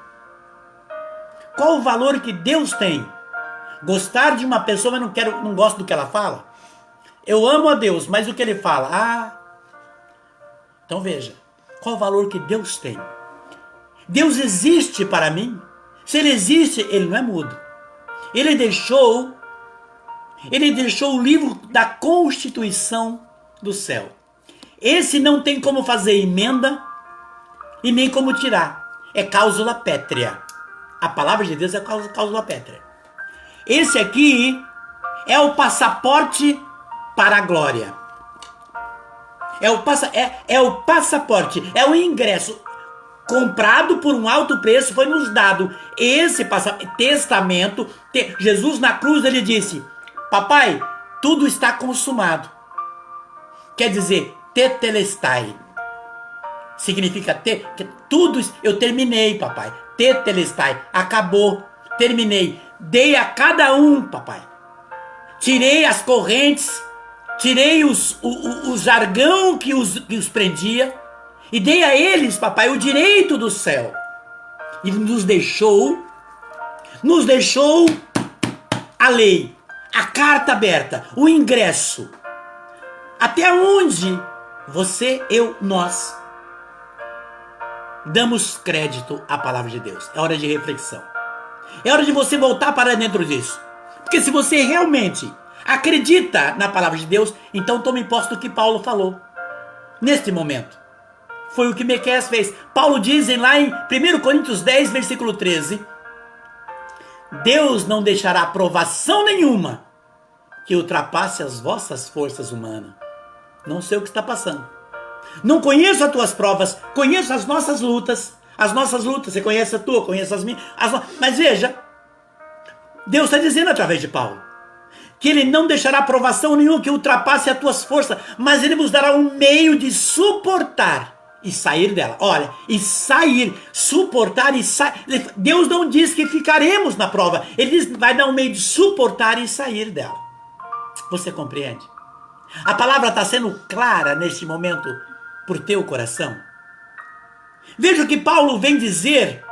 Qual o valor que Deus tem? Gostar de uma pessoa, mas não gosto do que ela fala? Eu amo a Deus, mas o que ele fala? Então veja, qual o valor que Deus tem? Deus existe para mim? Se ele existe, ele não é mudo. Ele deixou o livro da Constituição do céu. Esse não tem como fazer emenda e nem como tirar. É cláusula pétrea. A palavra de Deus é cláusula pétrea. Esse aqui é o passaporte para a glória. É o passaporte, é o ingresso. Comprado por um alto preço, foi nos dado esse testamento. Jesus na cruz, ele disse: papai, tudo está consumado. Quer dizer, tetelestai. Significa tudo, eu terminei, papai. Tetelestai, acabou, terminei. Dei a cada um, papai. Tirei as correntes, tirei o jargão que os prendia e dei a eles, papai, o direito do céu. E nos deixou a lei, a carta aberta, o ingresso. Até onde você, eu, nós damos crédito à palavra de Deus. É hora de reflexão. É hora de você voltar para dentro disso. Porque se você realmente acredita na palavra de Deus, então tome posse do que Paulo falou. Neste momento. Foi o que Miqueias fez. Paulo diz lá em 1 Coríntios 10, versículo 13. Deus não deixará provação nenhuma que ultrapasse as vossas forças humanas. Não sei o que está passando. Não conheço as tuas provas, conheço as nossas lutas. As nossas lutas, você conhece a tua, conhece as minhas. Mas veja, Deus está dizendo através de Paulo que Ele não deixará provação nenhuma que ultrapasse as tuas forças, mas Ele nos dará um meio de suportar e sair dela. Olha, e sair, suportar e sair. Deus não diz que ficaremos na prova. Ele diz que vai dar um meio de suportar e sair dela. Você compreende? A palavra está sendo clara neste momento por teu coração. Veja o que Paulo vem dizer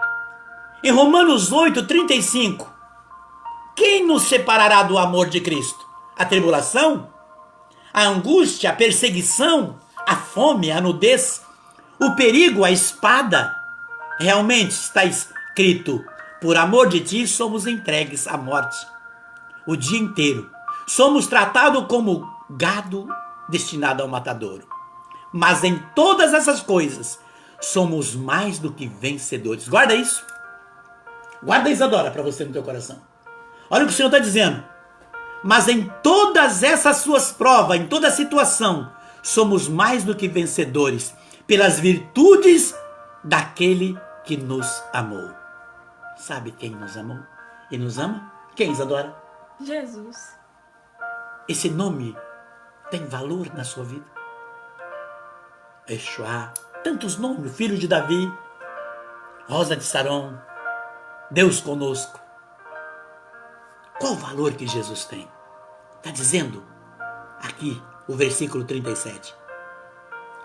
em Romanos 8:35. Quem nos separará do amor de Cristo? A tribulação? A angústia? A perseguição? A fome? A nudez? O perigo? A espada? Realmente está escrito: por amor de ti somos entregues à morte o dia inteiro. Somos tratados como gado destinado ao matadouro. Mas em todas essas coisas somos mais do que vencedores. Guarda isso. Guarda, Isadora, para você no teu coração. Olha o que o Senhor está dizendo. Mas em todas essas suas provas, em toda situação, somos mais do que vencedores pelas virtudes daquele que nos amou. Sabe quem nos amou e nos ama? Quem, Isadora? Jesus. Esse nome tem valor na sua vida? Yeshua, tantos nomes, filho de Davi, Rosa de Saron, Deus conosco. Qual o valor que Jesus tem? Está dizendo aqui o versículo 37.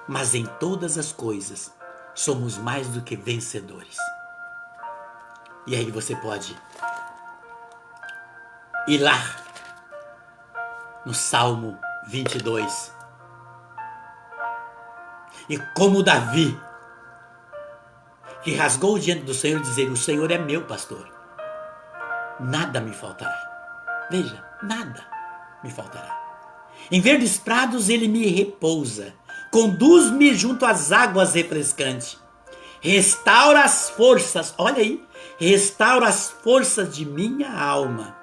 Mas em todas as coisas somos mais do que vencedores. E aí você pode ir lá no Salmo 22. E como Davi, que rasgou diante do Senhor, dizer: o Senhor é meu pastor, nada me faltará. Veja, nada me faltará. Em verdes prados ele me repousa, conduz-me junto às águas refrescantes, restaura as forças, olha aí, restaura as forças de minha alma.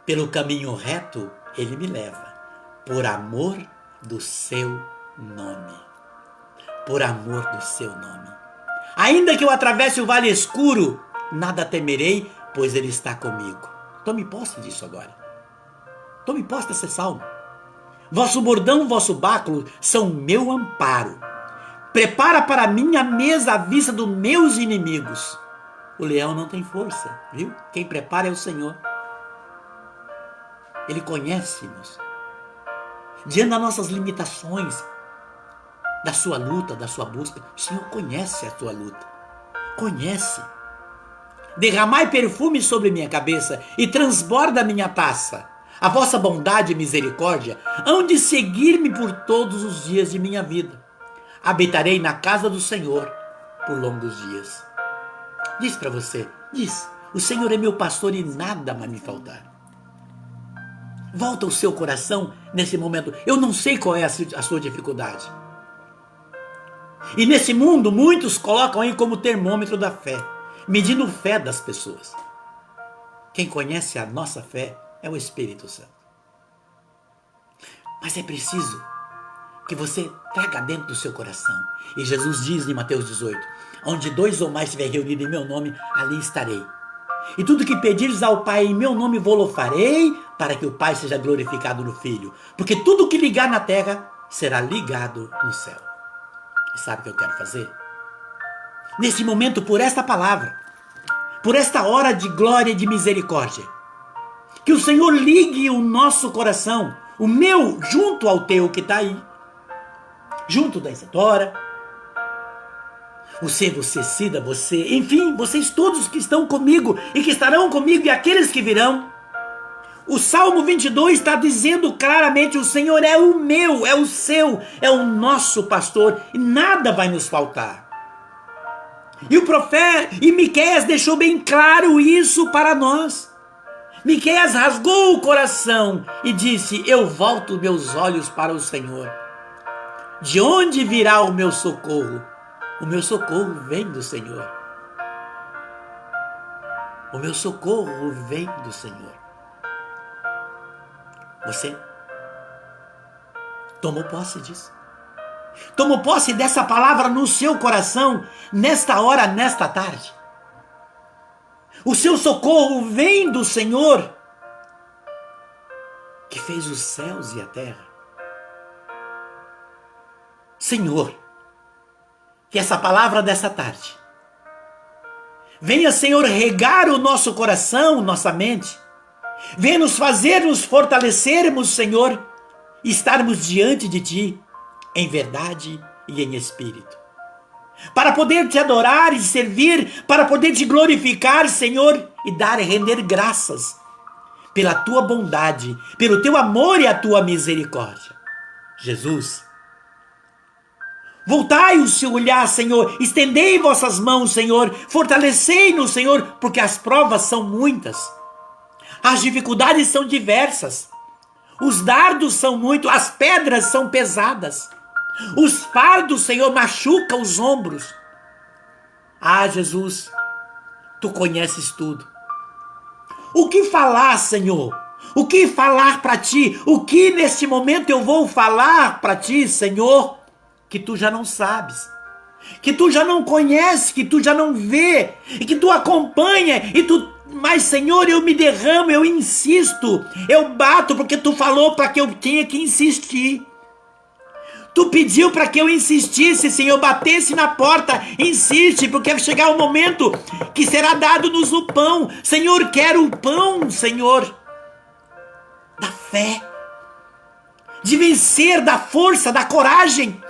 Pelo caminho reto ele me leva, por amor do seu nome. Por amor do seu nome. Ainda que eu atravesse o vale escuro, nada temerei, pois ele está comigo. Tome posse disso agora. Tome posse desse salmo. Vosso bordão, vosso báculo são meu amparo. Prepara para mim a mesa à vista dos meus inimigos. O leão não tem força, viu? Quem prepara é o Senhor. Ele conhece-nos. Diante das nossas limitações, da sua luta, da sua busca, o Senhor conhece a tua luta. Conhece. Derramai perfume sobre minha cabeça e transborda a minha taça. A vossa bondade e misericórdia hão de seguir-me por todos os dias de minha vida. Habitarei na casa do Senhor por longos dias. Diz para você, diz: o Senhor é meu pastor e nada vai me faltar. Volta o seu coração nesse momento. Eu não sei qual é a sua dificuldade. E nesse mundo, muitos colocam aí como termômetro da fé, medindo fé das pessoas. Quem conhece a nossa fé é o Espírito Santo. Mas é preciso que você traga dentro do seu coração. E Jesus diz em Mateus 18, onde 2 ou mais estiver reunido em meu nome, ali estarei. E tudo que pedires ao Pai em meu nome vou-lo farei, para que o Pai seja glorificado no Filho. Porque tudo que ligar na terra será ligado no céu. E sabe o que eu quero fazer? Neste momento, por esta palavra, por esta hora de glória e de misericórdia, que o Senhor ligue o nosso coração, o meu junto ao teu que está aí, junto da Isadora, você, Cida, você, enfim, vocês todos que estão comigo e que estarão comigo e aqueles que virão. O Salmo 22 está dizendo claramente: o Senhor é o meu, é o seu, é o nosso pastor e nada vai nos faltar. E o profeta, e Miqueias deixou bem claro isso para nós. Miqueias rasgou o coração e disse: eu volto meus olhos para o Senhor. De onde virá o meu socorro? O meu socorro vem do Senhor. O meu socorro vem do Senhor. Você tomou posse disso? Tomou posse dessa palavra no seu coração, nesta hora, nesta tarde? O seu socorro vem do Senhor, que fez os céus e a terra. Senhor, que essa palavra dessa tarde venha, Senhor, regar o nosso coração, nossa mente. Venha nos fazer nos fortalecermos, Senhor, e estarmos diante de Ti, em verdade e em espírito. Para poder Te adorar e servir, para poder Te glorificar, Senhor, e dar e render graças pela Tua bondade, pelo Teu amor e a Tua misericórdia. Jesus, voltai o seu olhar, Senhor, estendei vossas mãos, Senhor, fortalecei-nos, Senhor, porque as provas são muitas. As dificuldades são diversas, os dardos são muitos, as pedras são pesadas, os fardos, Senhor, machucam os ombros. Ah, Jesus, Tu conheces tudo. O que falar, Senhor? O que falar para Ti? O que neste momento eu vou falar para Ti, Senhor, que Tu já não sabes, que Tu já não conheces, que Tu já não vê, e que Tu acompanha, e Tu... Mas, Senhor, eu me derramo, eu insisto, eu bato porque Tu falou para que eu tenha que insistir. Tu pediu para que eu insistisse, Senhor, batesse na porta, insiste, porque vai chegar o momento que será dado-nos o pão. Senhor, quero o pão, Senhor, da fé, de vencer, da força, da coragem.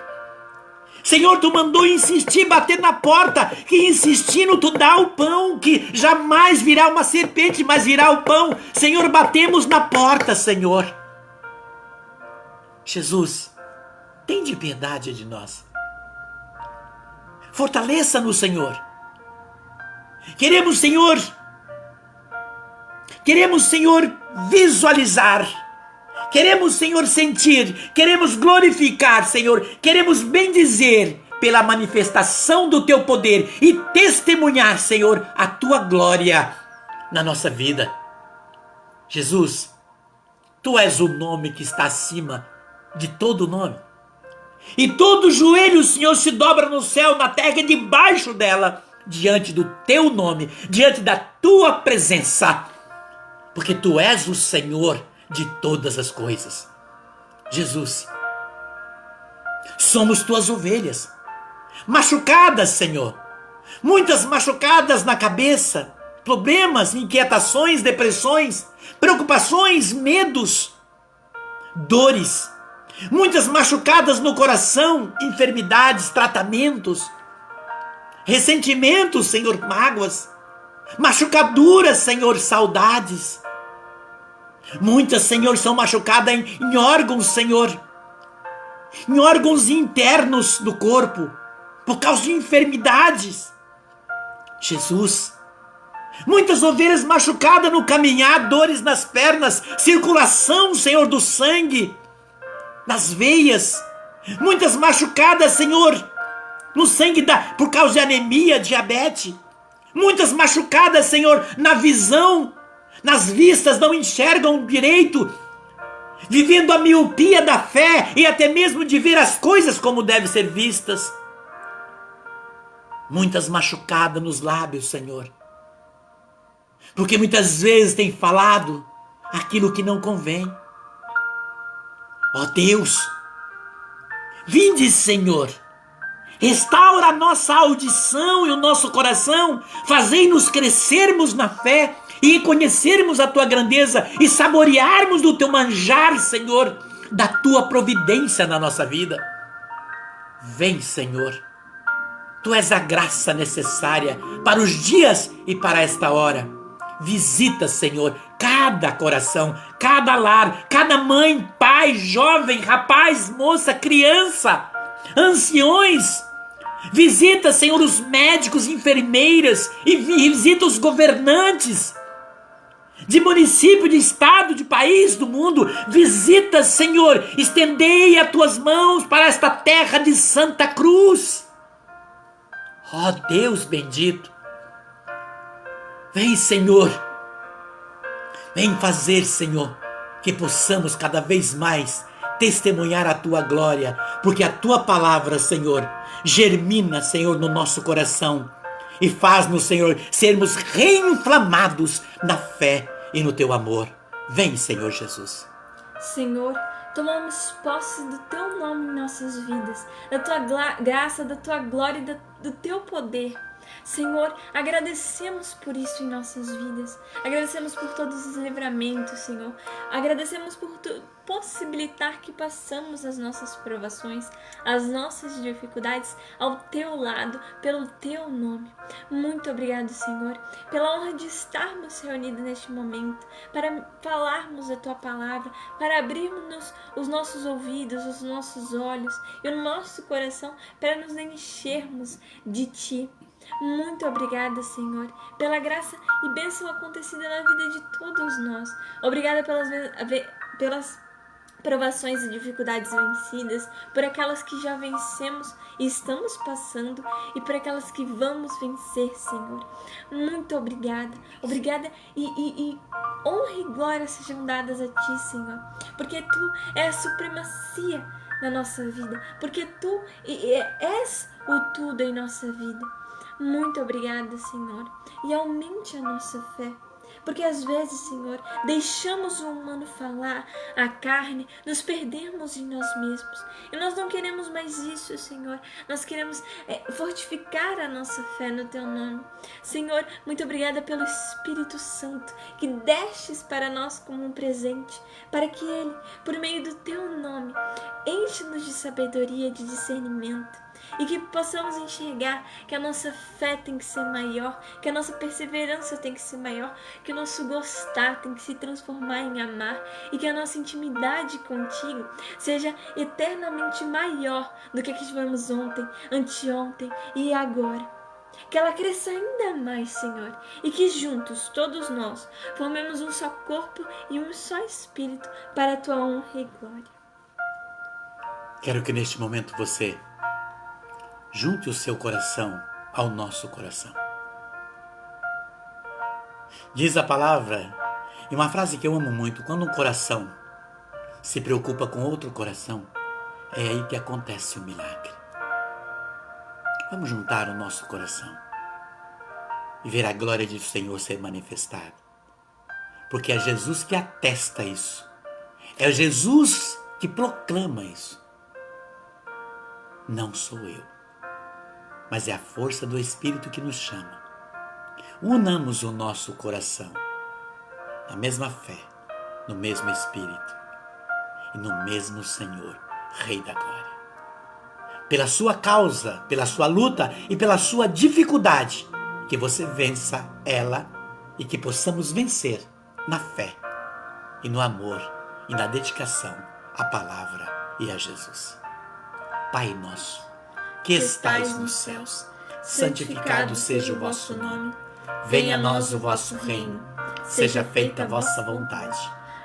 Senhor, Tu mandou insistir, bater na porta, que insistindo Tu dá o pão, que jamais virá uma serpente, mas virá o pão. Senhor, batemos na porta, Senhor. Jesus, tem de piedade de nós. Fortaleça-nos, Senhor. Queremos, Senhor, visualizar. Queremos, Senhor, sentir, queremos glorificar, Senhor, queremos bendizer pela manifestação do Teu poder e testemunhar, Senhor, a Tua glória na nossa vida. Jesus, Tu és o nome que está acima de todo nome. E todo joelho, Senhor, se dobra no céu, na terra e debaixo dela, diante do Teu nome, diante da Tua presença, porque Tu és o Senhor de todas as coisas. Jesus, somos Tuas ovelhas, machucadas, Senhor, muitas machucadas na cabeça, problemas, inquietações, depressões, preocupações, medos, dores, muitas machucadas no coração, enfermidades, tratamentos, ressentimentos, Senhor, mágoas, machucaduras, Senhor, saudades. Muitas, Senhor, são machucadas em órgãos, Senhor, em órgãos internos do corpo, por causa de enfermidades. Jesus, muitas ovelhas machucadas no caminhar, dores nas pernas, circulação, Senhor, do sangue, nas veias. Muitas machucadas, Senhor, no sangue por causa de anemia, diabetes. Muitas machucadas, Senhor, na visão, nas vistas, não enxergam direito, vivendo a miopia da fé e até mesmo de ver as coisas como devem ser vistas. Muitas machucadas nos lábios, Senhor, porque muitas vezes tem falado aquilo que não convém. Ó Deus, Vinde, Senhor, restaura a nossa audição e o nosso coração, fazei-nos crescermos na fé e conhecermos a tua grandeza e saborearmos do teu manjar, Senhor, da tua providência na nossa vida. Vem, Senhor, tu és a graça necessária para os dias e para esta hora. Visita, Senhor, cada coração, cada lar, cada mãe, pai, jovem, rapaz, moça, criança, anciões. Visita, Senhor, os médicos, enfermeiras, e visita os governantes de município, de estado, de país, do mundo. Visita, Senhor, estendei as tuas mãos para esta terra de Santa Cruz. Ó Deus bendito, vem, Senhor, vem fazer, Senhor, que possamos cada vez mais testemunhar a tua glória, porque a tua palavra, Senhor, germina, Senhor, no nosso coração e faz-nos, Senhor, sermos reinflamados na fé e no teu amor. Vem, Senhor Jesus. Senhor, tomamos posse do teu nome em nossas vidas, da tua graça, da tua glória e do teu poder. Senhor, agradecemos por isso em nossas vidas. Agradecemos por todos os livramentos, Senhor. Agradecemos por possibilitar que passamos as nossas provações, as nossas dificuldades ao teu lado, pelo teu nome. Muito obrigado, Senhor, pela honra de estarmos reunidos neste momento, para falarmos a tua palavra, para abrirmos os nossos ouvidos, os nossos olhos e o nosso coração para nos enchermos de ti. Muito obrigada, Senhor, pela graça e bênção acontecida na vida de todos nós. Obrigada pelas provações e dificuldades vencidas, por aquelas que já vencemos e estamos passando, e por aquelas que vamos vencer, Senhor. Muito obrigada. Obrigada e honra e glória sejam dadas a ti, Senhor, porque tu és a supremacia na nossa vida, porque tu és o tudo em nossa vida. Muito obrigada, Senhor, e aumente a nossa fé, porque às vezes, Senhor, deixamos o humano falar, a carne, nos perdemos em nós mesmos, e nós não queremos mais isso, Senhor. Nós queremos fortificar a nossa fé no teu nome. Senhor, muito obrigada pelo Espírito Santo que destes para nós como um presente, para que ele, por meio do teu nome, enche-nos de sabedoria, de discernimento, e que possamos enxergar que a nossa fé tem que ser maior, que a nossa perseverança tem que ser maior, que o nosso gostar tem que se transformar em amar, e que a nossa intimidade contigo seja eternamente maior do que tivemos ontem, anteontem e agora. Que ela cresça ainda mais, Senhor, e que juntos, todos nós, formemos um só corpo e um só espírito para a tua honra e glória. Quero que neste momento você junte o seu coração ao nosso coração. Diz a palavra, e uma frase que eu amo muito: quando um coração se preocupa com outro coração, é aí que acontece o milagre. Vamos juntar o nosso coração e ver a glória do Senhor ser manifestada, porque é Jesus que atesta isso, é Jesus que proclama isso. Não sou eu, mas é a força do Espírito que nos chama. Unamos o nosso coração na mesma fé, no mesmo Espírito e no mesmo Senhor, Rei da Glória. Pela sua causa, pela sua luta e pela sua dificuldade, que você vença ela e que possamos vencer na fé e no amor e na dedicação à palavra e a Jesus. Pai nosso, que estais nos céus, santificado seja o vosso nome. Venha a nós o vosso reino. Seja feita a vossa vontade,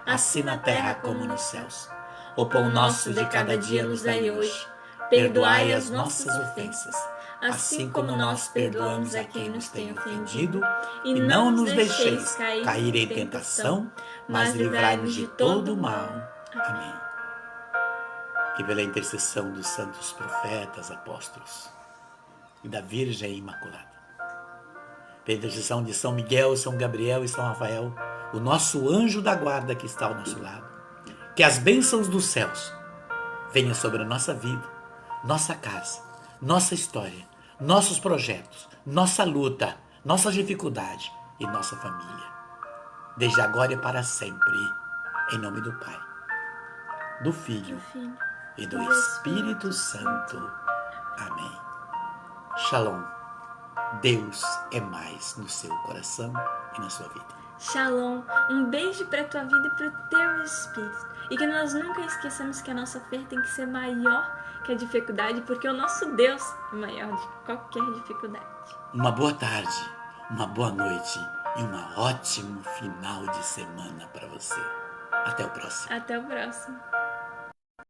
assim na terra como nos céus. O pão nosso de cada dia nos dai hoje. Perdoai as nossas ofensas, assim como nós perdoamos a quem nos tem ofendido. E não nos deixeis cair em tentação, mas livrai-nos de todo o mal. Amém. Que pela intercessão dos santos profetas, apóstolos e da Virgem Imaculada, pela intercessão de São Miguel, São Gabriel e São Rafael, o nosso anjo da guarda que está ao nosso lado, que as bênçãos dos céus venham sobre a nossa vida, nossa casa, nossa história, nossos projetos, nossa luta, nossa dificuldade e nossa família. Desde agora e para sempre, em nome do Pai, do Filho e do Espírito Santo. Amém. Shalom. Deus é mais no seu coração e na sua vida. Shalom, um beijo para tua vida e para o teu espírito. E que nós nunca esqueçamos que a nossa fé tem que ser maior que a dificuldade, porque o nosso Deus é maior de qualquer dificuldade. Uma boa tarde, uma boa noite e um ótimo final de semana para você. Até o próximo. Até o próximo.